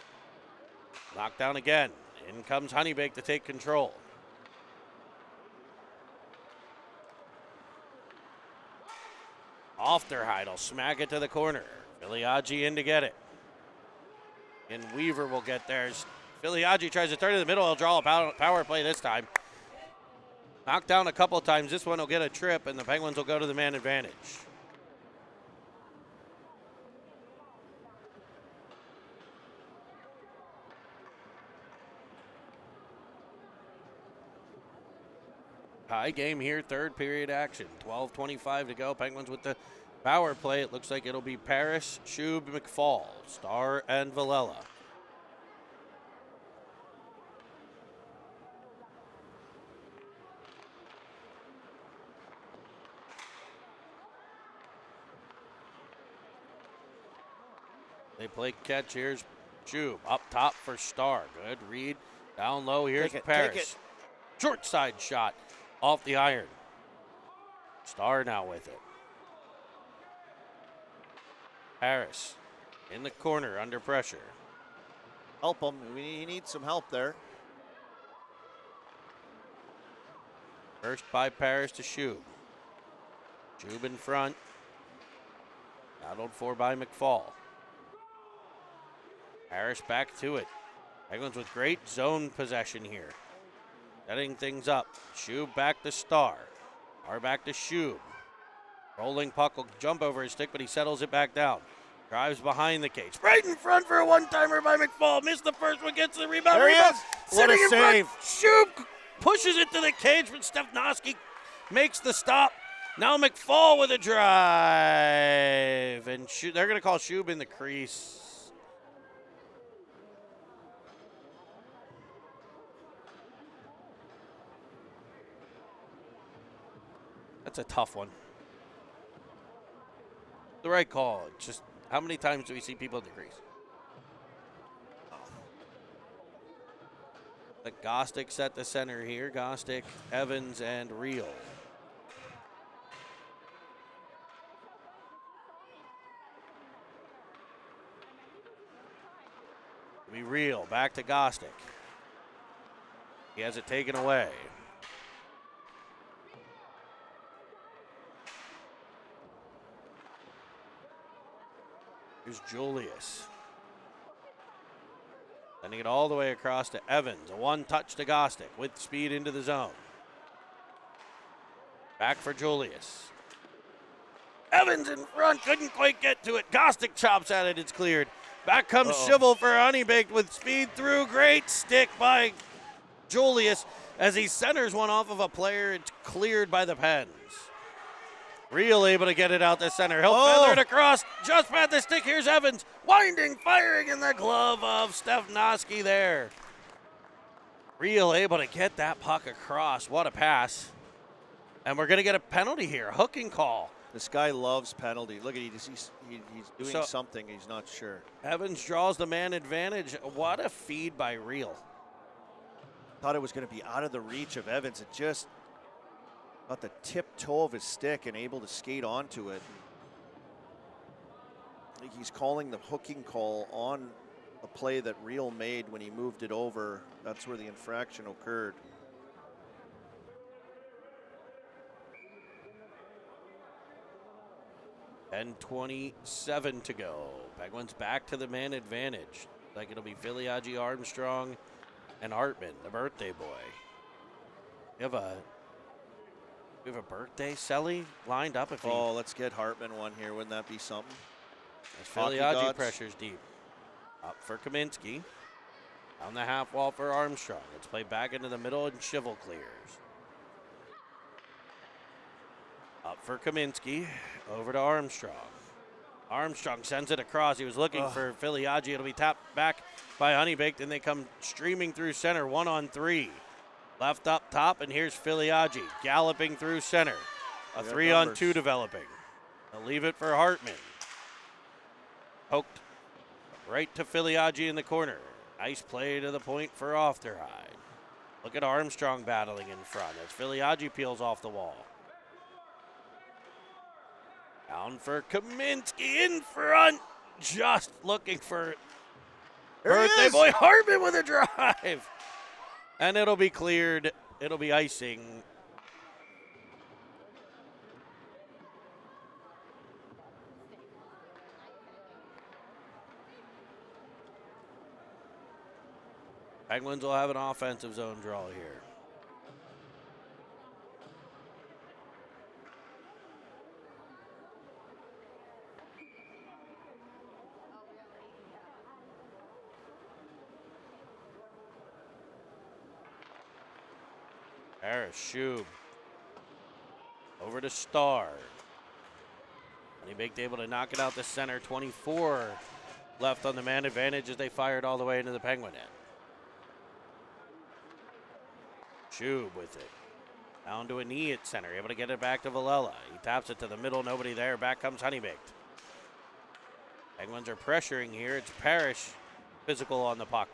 Knocked down again. In comes HoneyBaked to take control. Off their Heidel, smack it to the corner. Filiaggi in to get it. And Weaver will get theirs. Filiaggi tries to turn to the middle. He'll draw a power play this time. Knocked down a couple times. This one will get a trip, and the Penguins will go to the man advantage. High game here, third period action. 12:25 to go. Penguins with the power play. It looks like it'll be Paris, Shub, McFall, Starr, and Villela. They play catch. Here's Shub up top for Starr. Good read. Down low. Here's Paris. Short side shot off the iron. Starr now with it. Harris in the corner under pressure. Help him. We need some help there. First by Paris to Shub. Shub in front. Battled for by McFall. Harris back to it. Penguins with great zone possession here. Setting things up. Shub back to Starr. Starr back to Shub. Rolling puck will jump over his stick, but he settles it back down. Drives behind the cage. Right in front for a one-timer by McFall. Missed the first one, gets the rebound. There he is. What a save. Shub pushes it to the cage, but Stefanoski makes the stop. Now McFall with a drive. And they're going to call Shub in the crease. That's a tough one. The right call. It's just how many times do we see people in the crease? The Gostick set the center here. Gostick, Evans, and Reel. Be Reel, back to Gostick. He has it taken away. Here's Julius. Sending it all the way across to Evans. A one-touch to Gostick with speed into the zone. Back for Julius. Evans in front, couldn't quite get to it. Gostick chops at it, it's cleared. Back comes Shivel for HoneyBaked with speed through. Great stick by Julius as he centers one off of a player. It's cleared by the Pens. Reel able to get it out the center. He'll feather it across. Just past the stick. Here's Evans. Winding, firing in the glove of Stefanoski there. Reel able to get that puck across. What a pass. And we're going to get a penalty here. A hooking call. This guy loves penalty. Look at he's doing something. He's not sure. Evans draws the man advantage. What a feed by Reel. Thought it was going to be out of the reach of Evans. It just got the tip toe of his stick and able to skate onto it. I think he's calling the hooking call on a play that Reel made when he moved it over. That's where the infraction occurred. And 27 to go. Penguins back to the man advantage. Like it'll be Filiagi, Armstrong, and Hartman, the birthday boy. We have a birthday Selly lined up. If let's get Hartman one here. Wouldn't that be something? As Filiagi pressures deep. Up for Kaminsky. Down the half wall for Armstrong. It's played back into the middle and Shivel clears. Up for Kaminsky. Over to Armstrong. Armstrong sends it across. He was looking for Filiagi. It'll be tapped back by HoneyBaked, and they come streaming through center, 1-on-3. Left up top, and here's Filiagi galloping through center. A 3-on-2 developing. They'll leave it for Hartman. Poked right to Filiagi in the corner. Nice play to the point for Ofterhide. Look at Armstrong battling in front as Filiagi peels off the wall. Down for Kaminsky in front. Just looking for birthday boy Hartman with a drive. And it'll be cleared. It'll be icing. Penguins will have an offensive zone draw here. Harris, Shub. Over to Starr. HoneyBaked able to knock it out the center. 24 left on the man advantage as they fired all the way into the Penguin end. Shub with it. Down to a knee at center. Able to get it back to Villela. He taps it to the middle. Nobody there. Back comes HoneyBaked. Penguins are pressuring here. It's Parrish physical on the puck.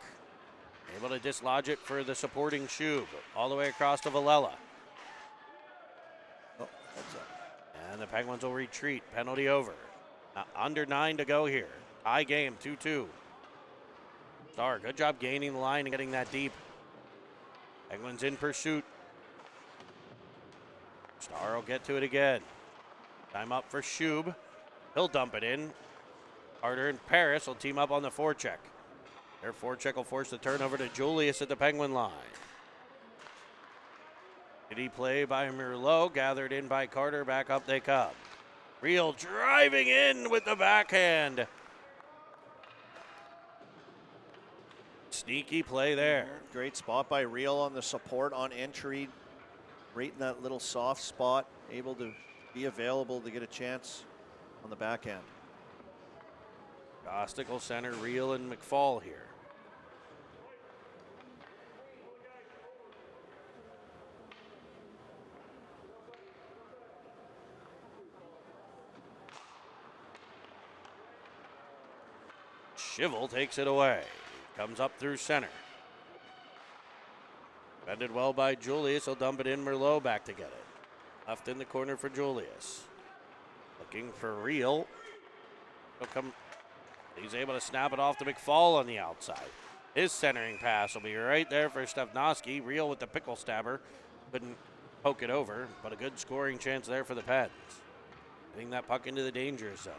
Able to dislodge it for the supporting Shub. All the way across to Villela. And the Penguins will retreat. Penalty over. Under 9 to go here. Tie game, 2-2. Starr, good job gaining the line and getting that deep. Penguins in pursuit. Starr will get to it again. Time up for Shub. He'll dump it in. Carter and Paris will team up on the forecheck. Their forecheck will force the turnover to Julius at the Penguin line. Did play by Merlot, gathered in by Carter, back up they come. Reel driving in with the backhand. Sneaky play there. Great spot by Reel on the support on entry. Right in that little soft spot, able to be available to get a chance on the backhand. Gostick will center Reel and McFall here. Shivel takes it away. Comes up through center. Defended well by Julius. He'll dump it in. Merlot back to get it. Left in the corner for Julius. Looking for Real. He'll come. He's able to snap it off to McFall on the outside. His centering pass will be right there for Stefnoski. Real with the pickle stabber. Couldn't poke it over, but a good scoring chance there for the Pens. Getting that puck into the danger zone.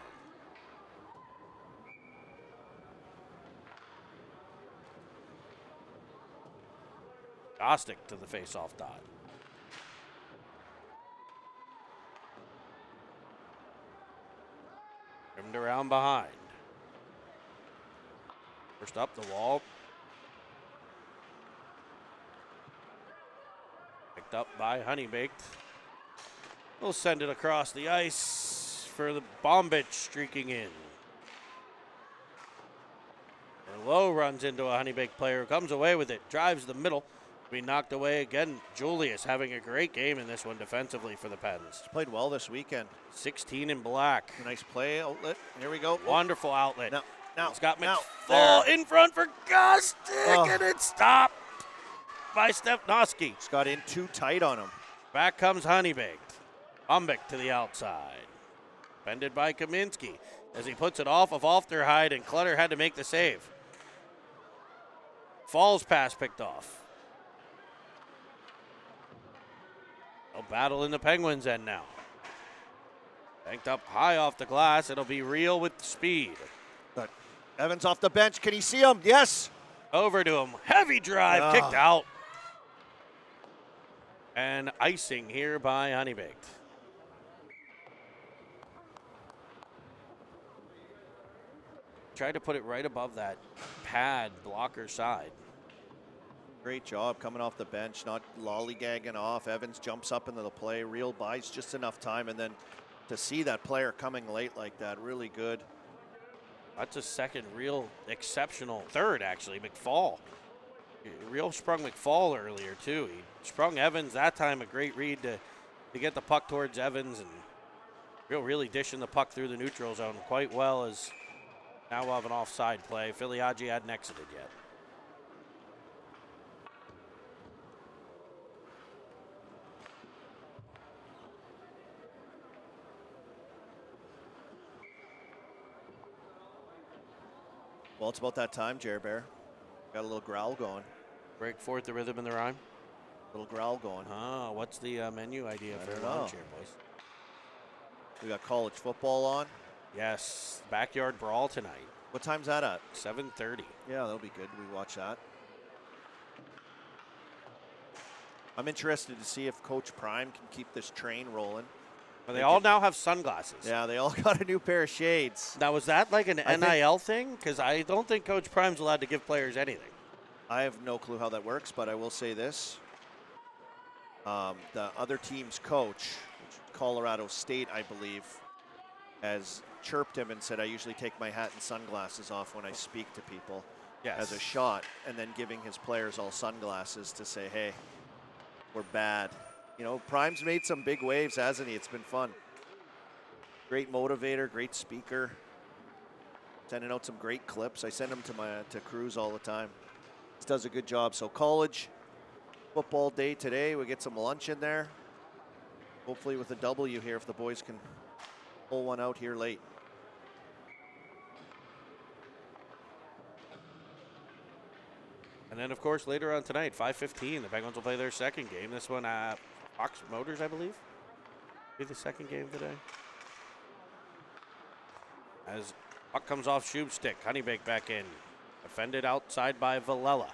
Gostick to the face-off dot. Trimmed around behind. First up the wall. Picked up by HoneyBaked. We'll send it across the ice for the Bombich streaking in. Merlot runs into a HoneyBaked player who comes away with it, drives the middle. Be knocked away again. Julius having a great game in this one defensively for the Pens. He's played well this weekend. 16 in black. Nice play outlet. Here we go. Wonderful outlet. Now, it's got McFall in front for Gostick, and it's stopped by Stefnoski. It's got in too tight on him. Back comes HoneyBaked. Umbick to the outside. Defended by Kaminsky as he puts it off of Ofterhide, and Clutter had to make the save. Fall's pass picked off. A battle in the Penguins' end now. Banked up high off the glass. It'll be Real with speed. But Evans off the bench. Can he see him? Yes. Over to him. Heavy drive. Kicked out. And icing here by HoneyBaked. Tried to put it right above that pad blocker side. Great job coming off the bench, not lollygagging off. Evans jumps up into the play. Real buys just enough time, and then to see that player coming late like that, really good. That's a second real exceptional, third actually, McFall. Real sprung McFall earlier too. He sprung Evans that time, a great read to get the puck towards Evans, and Real really dishing the puck through the neutral zone quite well, as now we'll have an offside play. Filiaggi hadn't exited yet. Well, it's about that time, Jer Bear. Got a little growl going. Break forth the rhythm and the rhyme. Little growl going. Oh, what's the menu idea for lunch here, boys? We got college football on. Yes, backyard brawl tonight. What time's that at? 7:30. Yeah, that'll be good. We watch that. I'm interested to see if Coach Prime can keep this train rolling. Well, they all now have sunglasses. Yeah, they all got a new pair of shades. Now, was that like an NIL thing? Because I don't think Coach Prime's allowed to give players anything. I have no clue how that works, but I will say this. The other team's coach, Colorado State, I believe, has chirped him and said, I usually take my hat and sunglasses off when I speak to people as a shot, and then giving his players all sunglasses to say, hey, we're bad. You know, Prime's made some big waves, hasn't he? It's been fun. Great motivator, great speaker. Sending out some great clips. I send them to Cruz all the time. He does a good job. So college football day today. We get some lunch in there. Hopefully with a W here if the boys can pull one out here late. And then, of course, later on tonight, 5:15, the Penguins will play their second game. This one at Fox Motors, I believe. Be the second game today. As puck comes off Shube's stick, HoneyBaked back in. Defended outside by Villela.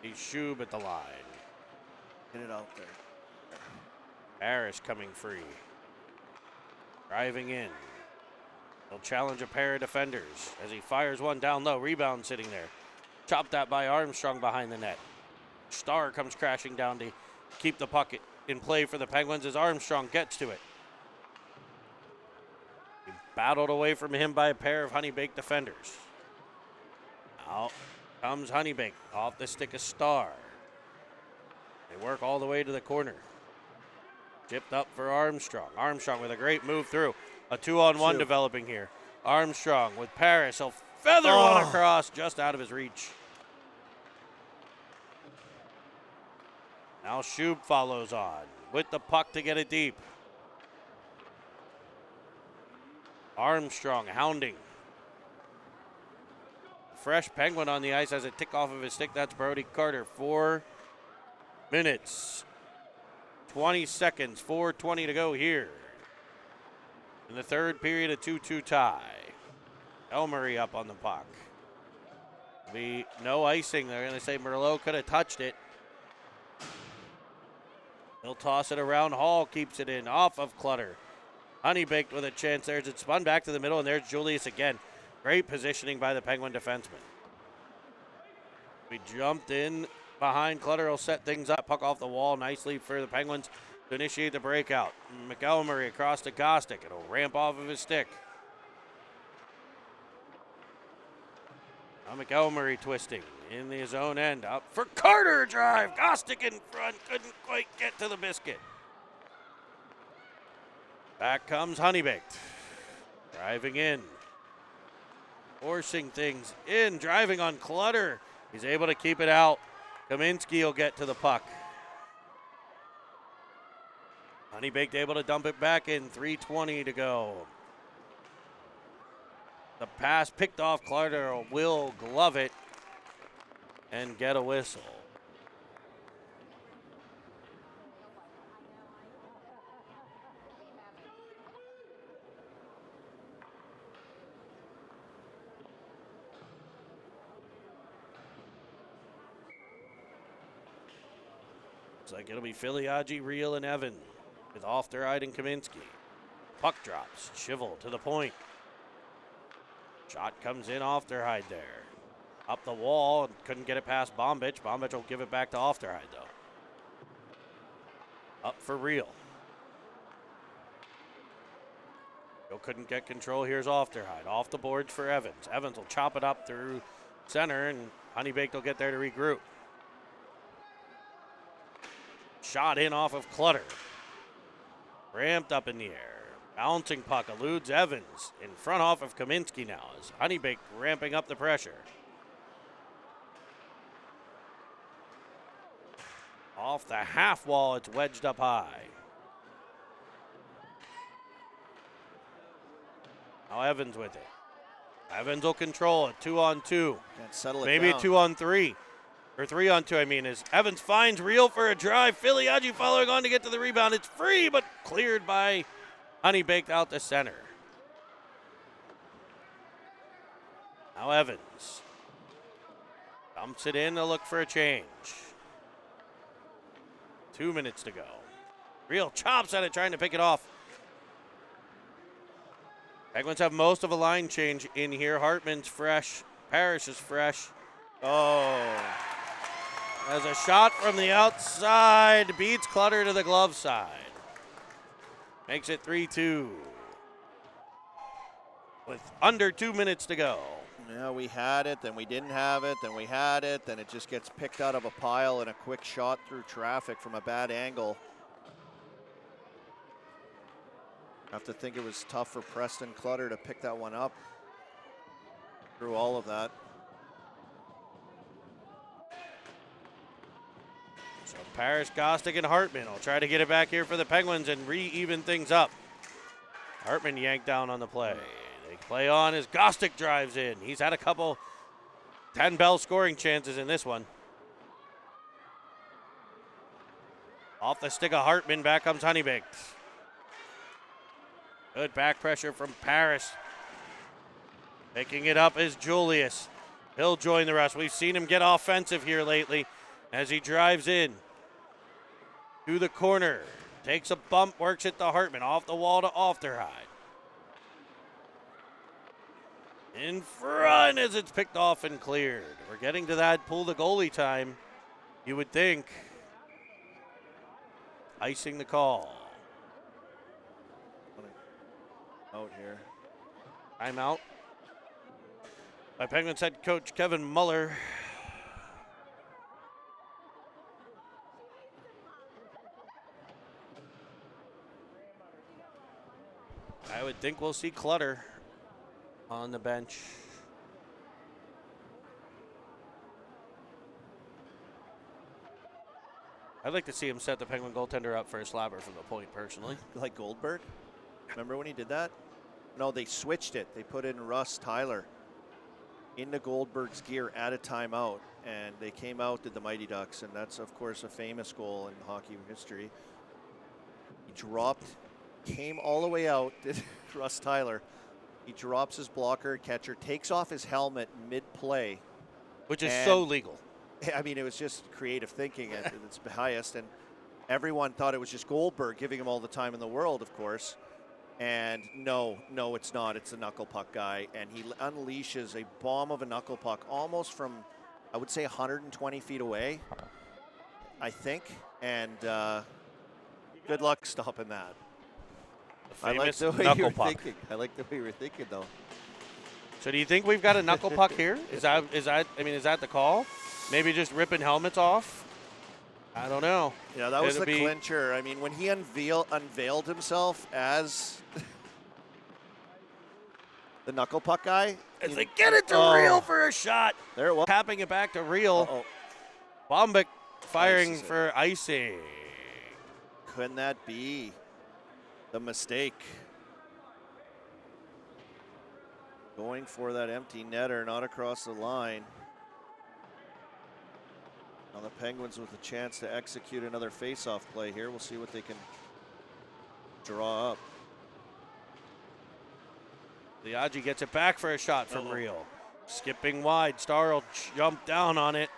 He's Shube at the line. Get it out there. Harris coming free. Driving in. He'll challenge a pair of defenders as he fires one down low. Rebound sitting there. Chopped that by Armstrong behind the net. Starr comes crashing down to keep the puck in play for the Penguins as Armstrong gets to it. He battled away from him by a pair of HoneyBaked defenders. Out comes HoneyBaked off the stick of Starr. They work all the way to the corner. Chipped up for Armstrong. Armstrong with a great move through. A 2-on-1 developing here. Armstrong with Paris. He'll feather one across just out of his reach. Now Shub follows on with the puck to get it deep. Armstrong hounding. Fresh Penguin on the ice as it tick off of his stick. That's Brody Carter. 4 minutes, 20 seconds, 4:20 to go here. In the third period, a 2-2 tie. Elmery up on the puck. Be no icing. They're going to say Merlot could have touched it. He'll toss it around. Hall keeps it in off of Clutter. HoneyBaked with a chance there. It's spun back to the middle, and there's Julius again. Great positioning by the Penguin defenseman. We jumped in behind Clutter. Will set things up. Puck off the wall nicely for the Penguins to initiate the breakout. McElmurray across to Gostick. It'll ramp off of his stick. Now McElmurray twisting in his own end. Up for Carter drive. Gostick in front. Couldn't quite get to the biscuit. Back comes HoneyBaked. Driving in. Forcing things in. Driving on Clutter. He's able to keep it out. Kaminsky will get to the puck. HoneyBaked able to dump it back in. 3:20 to go. The pass picked off. Clutter will glove it and get a whistle. Looks like it'll be Filiaggi, Reel, and Evan with Ofteride and Kaminsky. Puck drops. Shivel to the point. Shot comes in. Ofteride there. Up the wall. Couldn't get it past Bombich. Bombich will give it back to Ofteride, though. Up for Reel. Still couldn't get control. Here's Ofteride. Off the boards for Evans. Evans will chop it up through center, and HoneyBaked will get there to regroup. Shot in off of Clutter. Ramped up in the air. Bouncing puck eludes Evans. In front off of Kaminsky now as HoneyBaked ramping up the pressure. Off the half wall, it's wedged up high. Now Evans with it. Evans will control it. 2-on-2. Can't settle it Maybe down. a 2-on-3. Or 3-on-2, I mean, as Evans finds Reel for a drive. Filiaggi following on to get to the rebound. It's free, but cleared by HoneyBaked out the center. Now Evans dumps it in to look for a change. 2 minutes to go. Reel chops at it, trying to pick it off. Penguins have most of a line change in here. Hartman's fresh. Parrish is fresh. Oh. As a shot from the outside beats Clutter to the glove side. Makes it 3-2. With under 2 minutes to go. Yeah, we had it, then we didn't have it, then we had it, then it just gets picked out of a pile and a quick shot through traffic from a bad angle. I have to think it was tough for Preston Clutter to pick that one up through all of that. So Parrish, Gostick, and Hartman will try to get it back here for the Penguins and re-even things up. Hartman yanked down on the play. They play on as Gostick drives in. He's had a couple 10-bell scoring chances in this one. Off the stick of Hartman, back comes HoneyBaked. Good back pressure from Parrish. Picking it up is Julius. He'll join the rest. We've seen him get offensive here lately as he drives in to the corner. Takes a bump, works it to Hartman. Off the wall to Ofteride. In front as it's picked off and cleared. We're getting to that pull the goalie time, you would think. Icing the call. Out here. Timeout by Penguins head coach Kevin Muller. I would think we'll see Clutter on the bench. I'd like to see him set the Penguin goaltender up for a slapper from the point, personally. Like Goldberg? Remember when he did that? No, they switched it. They put in Russ Tyler into Goldberg's gear at a timeout, and they came out, did the Mighty Ducks, and that's, of course, a famous goal in hockey history. He dropped, came all the way out, did Russ Tyler. He drops his blocker, catcher, takes off his helmet mid-play. Which is so legal. I mean, it was just creative thinking at its highest, and everyone thought it was just Goldberg giving him all the time in the world, of course. And no, it's not. It's the knuckle puck guy, and he unleashes a bomb of a knuckle puck almost from, I would say, 120 feet away, I think. And good luck stopping that. I like the way you were thinking. I like the way you were thinking, though. So do you think we've got a knuckle puck here? Is that the call? Maybe just ripping helmets off? I don't know. Yeah, that was the clincher. I mean, when he unveiled himself as the knuckle puck guy. It's like, get it to Reel for a shot. There it was. Tapping it back to Reel. Bombic firing for icing. Couldn't that be the mistake? Going for that empty netter, not across the line. Now the Penguins with a chance to execute another face-off play here. We'll see what they can draw up. Liagi gets it back for a shot from Reel. Skipping wide. Starl jumped down on it.